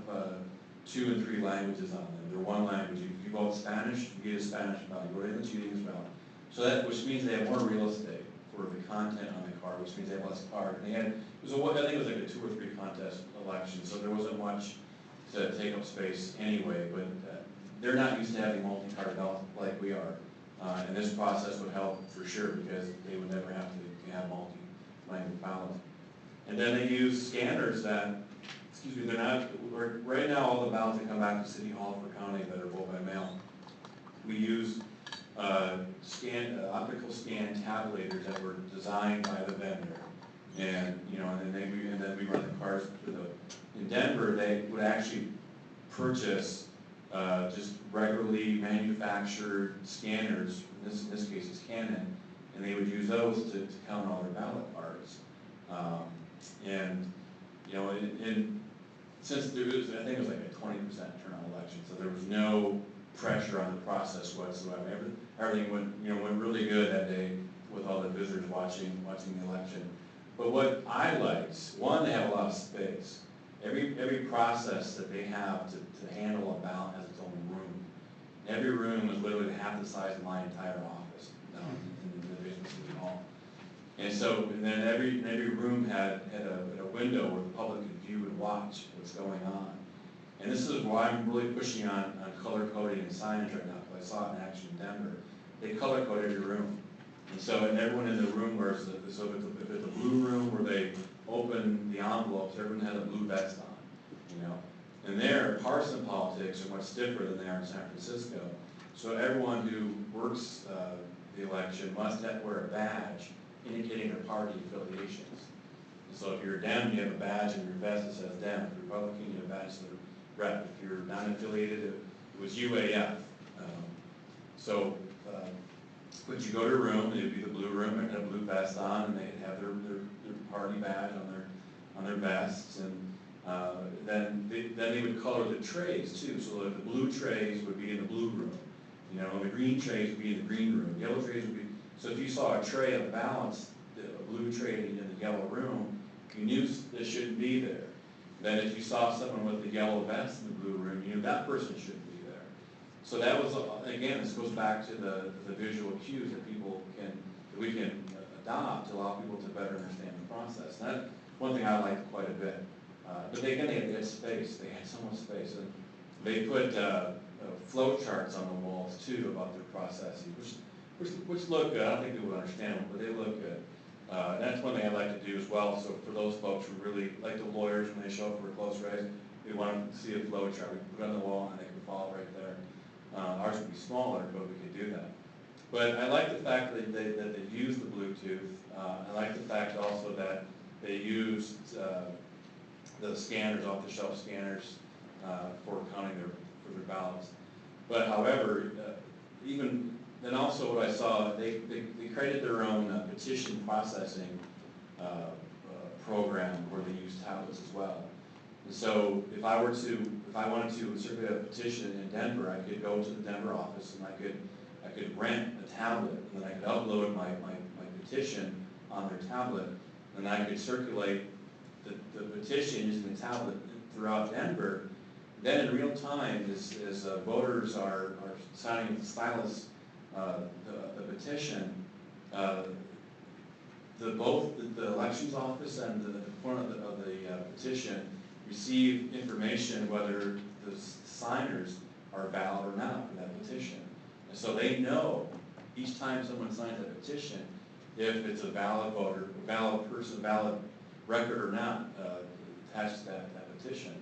2 and 3 languages on them. They're one language. If you vote Spanish, you get a Spanish ballot. You vote English, you get English ballot. So which means they have more real estate for the content on the card, which means they have less card. And I think it was like a 2 or 3 contest election, so there wasn't much to take up space anyway. But they're not used to having multi-card ballots like we are, and this process would help for sure because they would never have to have multi-language ballots. And then they use scanners that, they're not. Right now, all the ballots that come back to City Hall for county that are vote by mail, we use optical scan tabulators that were designed by the vendor, and then we run the cards through in Denver. They would actually purchase just regularly manufactured scanners. In this case, it's Canon, and they would use those to count all their ballot cards. Since there was, I think it was like a 20% turnout election, so there was no pressure on the process whatsoever. Everything went really good that day with all the visitors watching the election. But what I liked, one, they have a lot of space. Every process that they have to handle a ballot has its own room. Every room is literally half the size of my entire office. No, And then every room had a window where the public could view and watch what's going on. And this is why I'm really pushing on color coding and signage right now, because I saw it in action in Denver. They color code every room. And everyone in the room wears if it's a blue room where they open the envelopes, everyone had a blue vest on, you know. And there, partisan politics are much different than they are in San Francisco. So everyone who works the election must wear a badge indicating their party affiliations. And so if you're a Dem, you have a badge in your vest that says Dem. If you're Republican, you have a badge that says Rep. If you're non-affiliated, it was UAF. But you go to a room, it would be the blue room, and have a blue vest on, and they'd have their party badge on their vests, and then they would color the trays too. So like the blue trays would be in the blue room, you know, and the green trays would be in the green room. Yellow trays would be. So if you saw a tray of balance, a blue tray in the yellow room, you knew this shouldn't be there. Then if you saw someone with the yellow vest in the blue room, you knew that person shouldn't be there. So that was, again, this goes back to the visual cues that we can adopt to allow people to better understand the process. And that's one thing I liked quite a bit. But they had space. They had so much space. And they put flow charts on the walls too about their processes, which look good. I don't think people would understand them, but they look good. That's one thing I'd like to do as well. So for those folks who really, like the lawyers, when they show up for a close race, we want to see a flow chart. We can put it on the wall and they can follow right there. Ours would be smaller, but we could do that. But I like the fact that they use the Bluetooth. I like the fact also that they used the scanners, off-the-shelf scanners, for counting their ballots. But however, even then, also what I saw, they created their own petition processing program where they use tablets as well. And so if I wanted to circulate a petition in Denver, I could go to the Denver office and I could rent a tablet, and then I could upload my petition on their tablet, and I could circulate the petition using the tablet throughout Denver. Then in real time, as voters are signing with the stylus the petition, both the elections office and the proponent of the petition receive information whether the signers are valid or not for that petition. And so they know each time someone signs a petition if it's a valid voter, a valid person, valid record or not attached to that petition.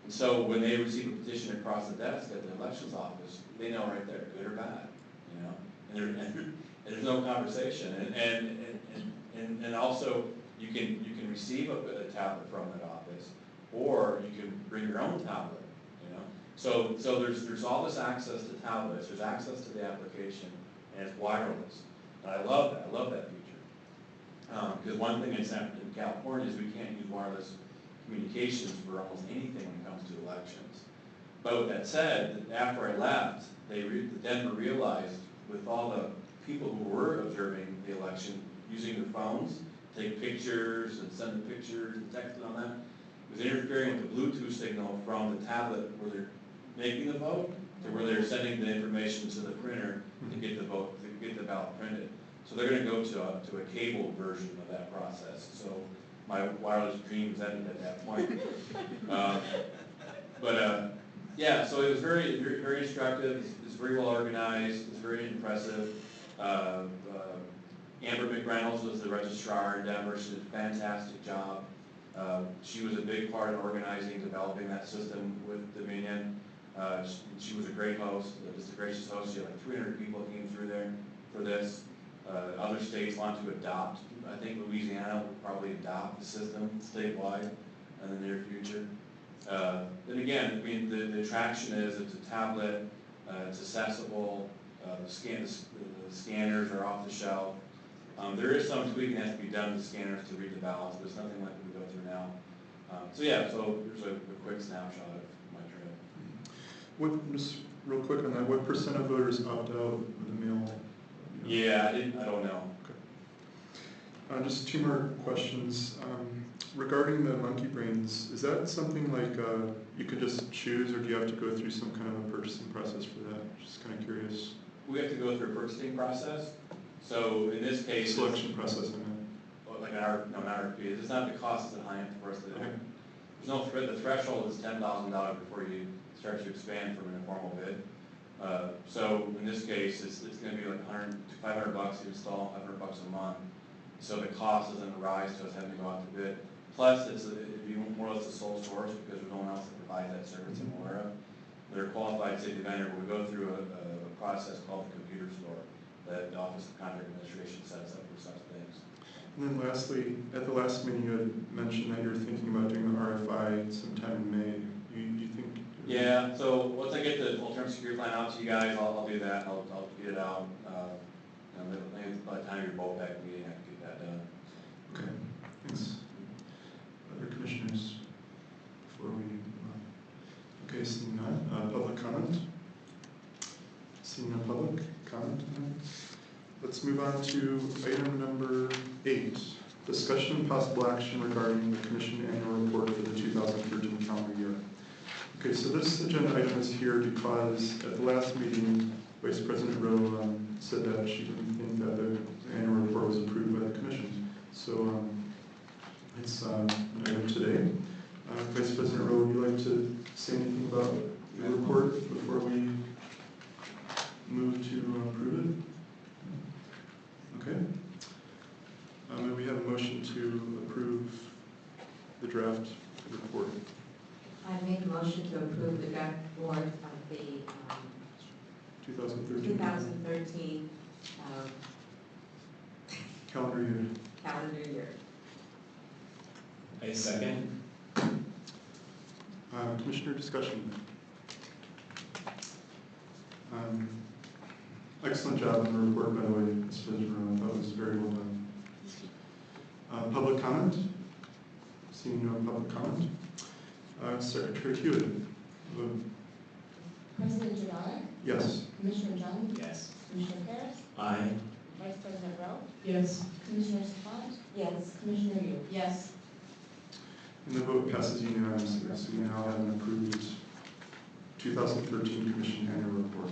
And so when they receive a petition across the desk at the elections office, they know right there, good or bad, you know, and there's no conversation. And also you can receive a tablet from that office, or you can bring your own tablet, you know. So there's all this access to tablets, there's access to the application, and it's wireless. And I love that. I love that feature. Because one thing in California is we can't use wireless communications for almost anything when it comes to elections. But with that said, after I left, Denver realized with all the people who were observing the election using their phones, take pictures and send the pictures and text and all that, it was interfering with the Bluetooth signal from the tablet where they're making the vote to where they're sending the information to the printer to get the vote, to get the ballot printed. So they're going to go to a cable version of that process. So my wireless dreams ended at that point. Yeah, so it was very, very, very instructive. It's very well organized. It's very impressive. Amber McReynolds was the registrar in Denver. She did a fantastic job. She was a big part in organizing, developing that system with Dominion. She was a great host, just a gracious host. She had like 300 people came through there for this. Other states want to adopt. I think Louisiana will probably adopt the system statewide in the near future. Then again, I mean, the attraction is it's a tablet, it's accessible, the scanners are off the shelf. There is some tweaking that has to be done to the scanners to read the ballots, but it's nothing like we go through now. So here's a quick snapshot of my trip. Just real quick on that, what % of voters opt out of the mail? Yeah, I don't know. Okay. Just two more questions. Regarding the monkey brains, is that something like you could just choose, or do you have to go through some kind of a purchasing process for that? Just kind of curious. We have to go through a purchasing process. So in this case, selection process, I mean. not our fee, it's not the cost of the high end for us. There's no, the threshold is $10,000 before you start to expand from an informal bid. So in this case, it's gonna be like $100 to $500 to install, $500 a month. So the cost doesn't rise to us having to go out to bid. Plus, it'd be more or less a sole source because there's no one else that provides that service in Malera. They're a qualified city vendor, but we go through a process called the computer store that the Office of Contract Administration sets up for such things. And then lastly, at the last meeting, you had mentioned that you're thinking about doing the RFI sometime in May. You think? Yeah, so once I get the long-term security plan out to you guys, I'll do that. I'll get it out. Maybe by the time your BOPEC meeting, I can get that done. Okay, thanks. Other commissioners before we move on? Okay, seeing none. Public comment? Seeing no public comment? Let's move on to item number 8. Discussion and possible action regarding the Commission annual report for the 2013 calendar year. Okay, so this agenda item is here because at the last meeting, Vice President Rowe said that she didn't think that the annual report was approved by the Commission. So it's an item today. Vice President Rowe, would you like to say anything about the report before we move to approve it? Okay. And we have a motion to approve the draft report. I make a motion to approve the draft report of the 2013 2013 calendar year. I second. Commissioner discussion. Excellent job on the report, by the way, Mr. President. I thought it was very well done. Public comment? Seeing no public comment. Secretary Hewitt. President Giordano, Yes. Commissioner John, Yes. Commissioner Paris, Aye. Vice President Rowe, Yes. Commissioner Safant, yes. Commissioner Yu. Yes. And the vote passes unanimously, so we now have an approved 2013 Commission annual report.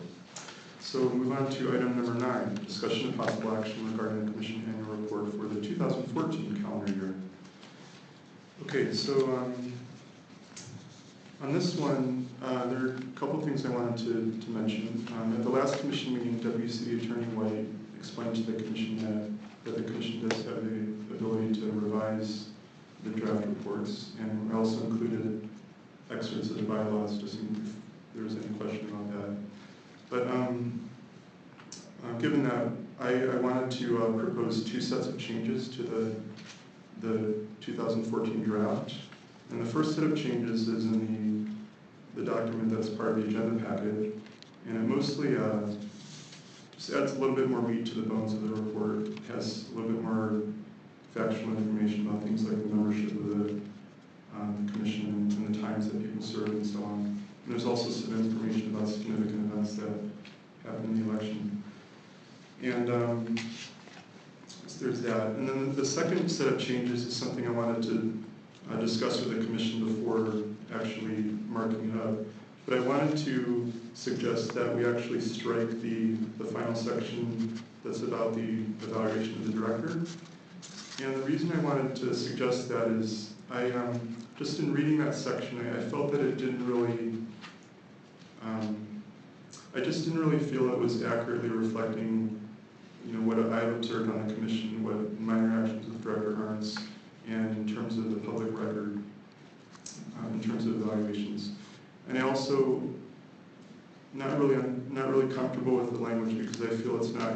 So we'll move on to item number 9, discussion of possible action regarding the Commission annual report for the 2014 calendar year. Okay, so on this one, there are a couple of things I wanted to mention. At the last Commission meeting, Deputy City Attorney White explained to the Commission that the Commission does have the ability to revise the draft reports, and we also included excerpts of the bylaws just in case there was any question about that. But given that, I wanted to propose 2 sets of changes to the 2014 draft. And the first set of changes is in the document that's part of the agenda packet, and it mostly just adds a little bit more meat to the bones of the report. It has a little bit more factual information about things like the membership of the Commission and the times that people serve and so on. And there's also some information about significant events that happened in the election. And so there's that. And then the second set of changes is something I wanted to discuss with the Commission before actually marking it up. But I wanted to suggest that we actually strike the final section that's about the evaluation of the director. And the reason I wanted to suggest that is just in reading that section, I felt that it didn't really, I just didn't really feel it was accurately reflecting, what I've observed on the Commission, what my interactions with Director Arntz, and in terms of the public record, in terms of evaluations. And I also not really comfortable with the language because I feel it's not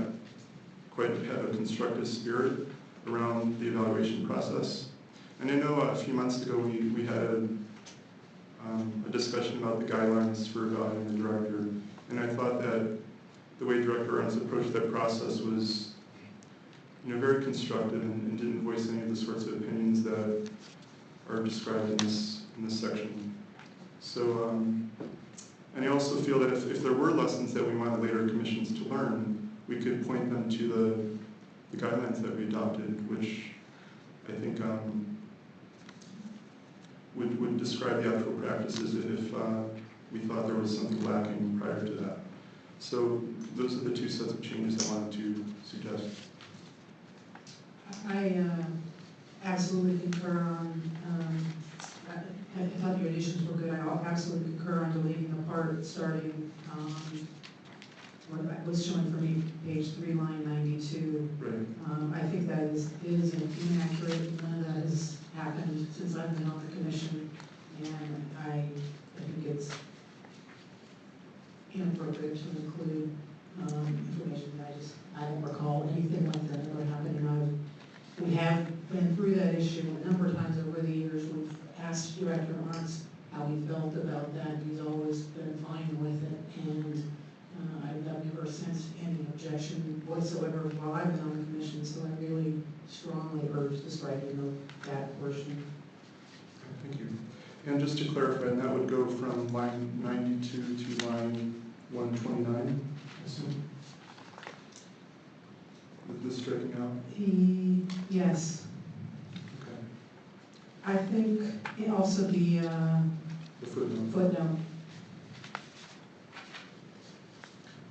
quite have a constructive spirit around the evaluation process. And I know a few months ago we had a discussion about the guidelines for evaluating the director, and I thought that the way Director Arntz approached that process was very constructive and didn't voice any of the sorts of opinions that are described in this section. So, and I also feel that if there were lessons that we wanted later commissions to learn, we could point them to the guidelines that we adopted, which I think would describe the actual practices if we thought there was something lacking prior to that. So those are the 2 sets of changes I wanted to suggest. I absolutely concur on, I thought your additions were good. I absolutely concur on deleting the part starting, what was showing for me, page 3, line 92. Right. I think that is inaccurate. None of that has happened since I've been on the commission, and I think it's inappropriate to include information that I don't recall anything like that ever happening. We have been through that issue a number of times over the years. We've asked Director Arntz how he felt about that. He's always been fine with it, and I've never sensed any objection whatsoever while I've been on the commission, so I really strongly urge the striking of that portion. Thank you. And just to clarify, and that would go from line 92 to line 129, I assume? With this striking out? Yes. Okay. I think also the footnote. footnote.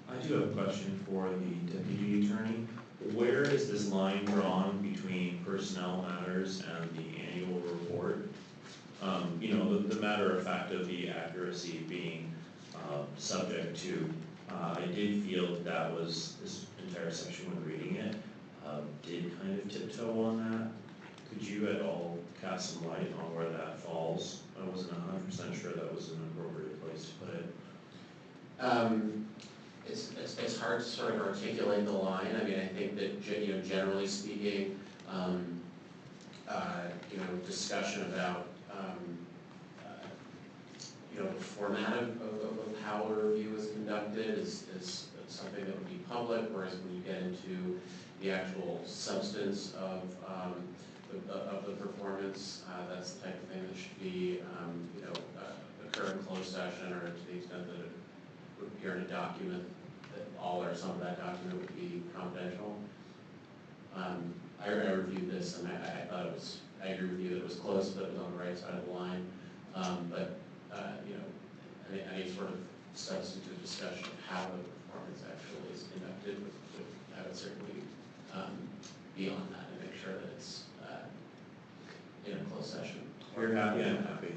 I do have a question for the deputy attorney. Where is this line drawn between personnel matters and the annual report? You know, the matter of fact of the accuracy being subject to, I did feel that was, this entire section when reading it, did kind of tiptoe on that. Could you at all cast some light on where that falls? I wasn't 100% sure that was an appropriate place to put it. It's hard to sort of articulate the line. I mean, I think that, generally speaking, discussion about, the format of how a review is conducted is something that would be public, whereas when you get into the actual substance of the performance, that's the type of thing that should be, occur in closed session, or to the extent that it would appear in a document, that all or some of that document would be confidential. I reviewed this, and I agree with you that it was close, but it was on the right side of the line. Any sort of substantive discussion of how the performance actually is conducted I would certainly be on that and make sure that it's in a closed session. You're happy, I'm happy.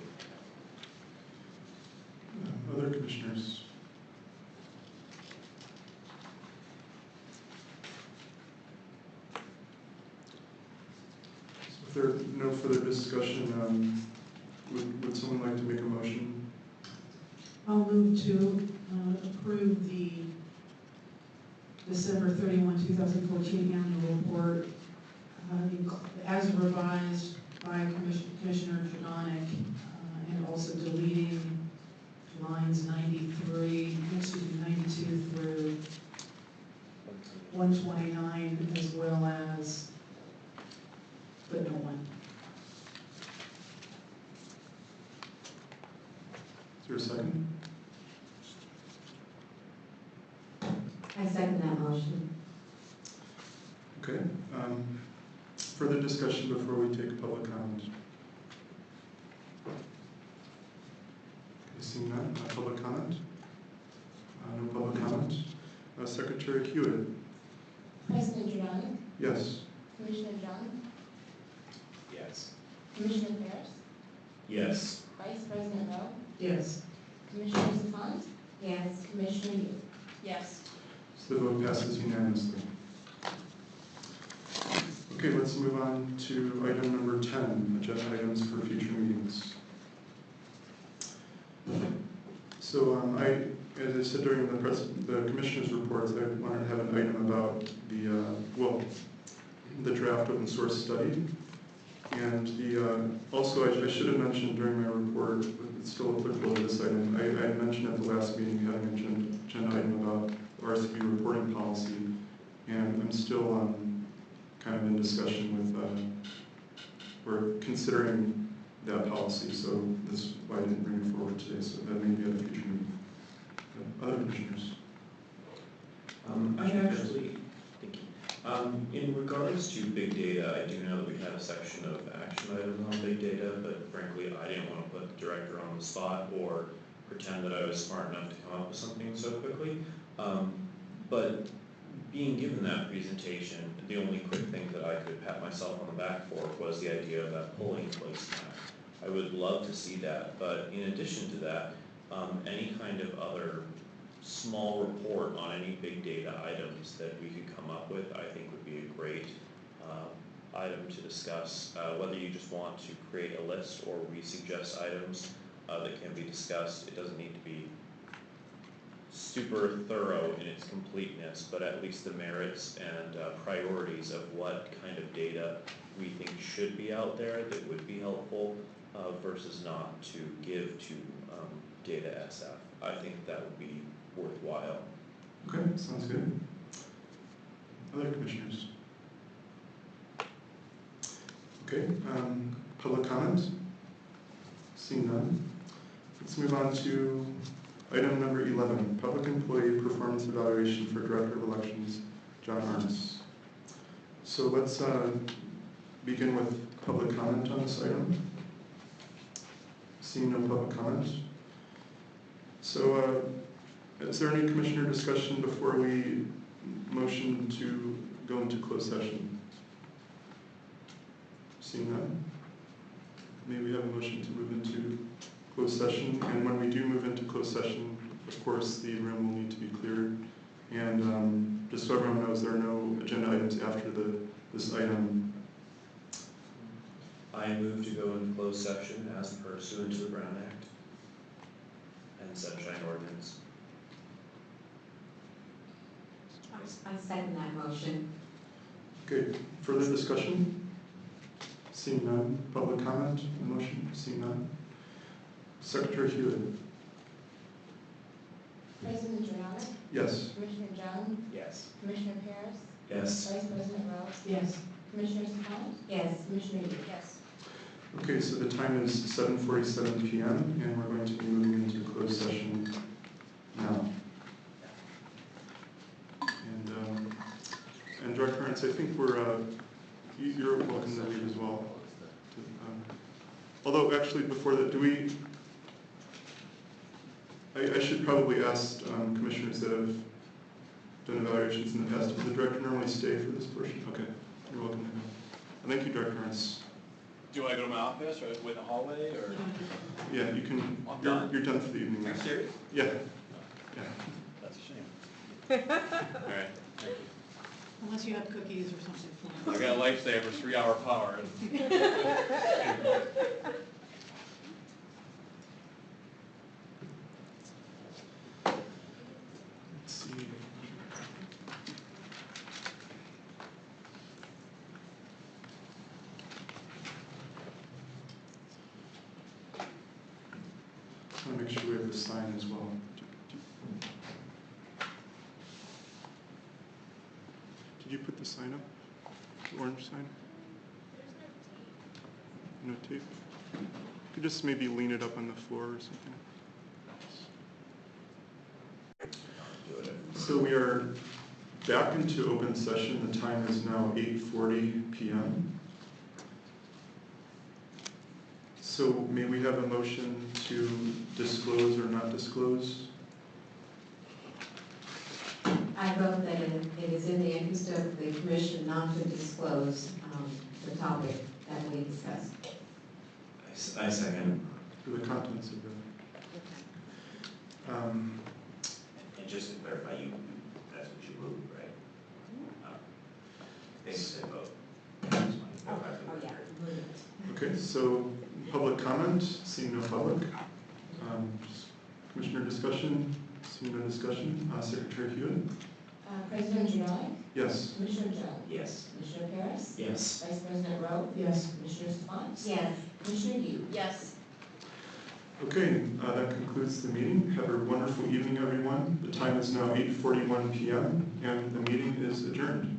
Other commissioners? So if there's no further discussion, would someone like to make a motion? I'll move to approve the December 31, 2014 annual report as revised by Commissioner Dragonic, and also deleting lines 92 through 129, as well as footnote 1. Is there a second? I second that motion. Okay. Further discussion before we take public comment? Okay, seeing none, public comment? No public comment. Secretary Hewitt? President Giordano, Yes. Commissioner John, Yes. Commissioner Ferris, Yes. Vice President Rowe, Yes. Commissioner Safant, Yes. Commissioner Yu. Yes. So the vote passes unanimously. Okay, let's move on to item number 10, agenda items for future meetings. So as I said during the commissioner's reports, I wanted to have an item about the draft open source study. And also I should have mentioned during my report, but it's still applicable to this item, I mentioned at the last meeting having an agenda item about RCB reporting policy, and I'm still kind of in discussion with, we're considering that policy, so this is why I didn't bring it forward today, so that may be at a future meeting. Other commissioners? I actually, thank you. In regards to big data, I do know that we had a section of action items on big data, but frankly, I didn't want to put the director on the spot or pretend that I was smart enough to come up with something so quickly. But being given that presentation, the only quick thing that I could pat myself on the back for was the idea of that polling place map. I would love to see that, but in addition to that, any kind of other small report on any big data items that we could come up with, I think would be a great item to discuss. Whether you just want to create a list or we suggest items that can be discussed, it doesn't need to be super thorough in its completeness, but at least the merits and priorities of what kind of data we think should be out there that would be helpful versus not to give to Data SF. I think that would be worthwhile. Okay, sounds good. Other commissioners? Okay, public comment? Seeing none. Let's move on to item number 11, Public Employee Performance Evaluation for Director of Elections, John Arntz. So let's begin with public comment on this item. Seeing no public comment. So is there any commissioner discussion before we motion to go into closed session? Seeing none. May we have a motion to move into closed session? And when we do move into closed session, of course, the room will need to be cleared. And just so everyone knows, there are no agenda items after this item. I move to go into closed session as pursuant to the Brown Act and Sunshine Ordinance. I second that motion. Okay, further discussion? Seeing none. Public comment on the motion? Seeing none. Secretary Hewitt. President Giuliani, Yes. Commissioner John, Yes. Commissioner Paris, Yes. Vice President Rose, Yes. Commissioner Safon, Yes. Commissioner Yu. Yes. Okay, so the time is 7:47 p.m. and we're going to be moving into closed session now. And Director Arntz, I think you're welcome to leave as well. Although actually before that, I should probably ask commissioners that have done evaluations in the past, does the director normally stay for this portion? Okay, you're welcome to go. Thank you, Director Arntz. Do I go to my office or wait in the hallway or? Yeah, you can, I'm done? you're done for the evening. Are you serious? Yeah. Yeah. That's a shame. All right, thank you. Unless you have cookies or something for I got a lifesaver, 3-hour power. Let's see. I want to make sure we have the sign as well. Did you put the sign up? The orange sign? No tape? You could just maybe lean it up on the floor or something. So we are back into open session. The time is now 8:40 p.m. So may we have a motion to disclose or not disclose? I vote that it is in the interest of the commission not to disclose the topic that we discussed. I second. For the contents of the... And just to clarify, that's what you moved, right? They said vote. Okay, so public comment, seeing no public. Commissioner discussion, seeing no discussion. Secretary Hewitt? President Giuliani, Yes. Commissioner John, Yes. Commissioner Paris, Yes. Vice President Rose, Yes. Commissioner Safon, Yes. Commissioner Yu. Yes. Okay, that concludes the meeting. Have a wonderful evening, everyone. The time is now 8:41 p.m. and the meeting is adjourned.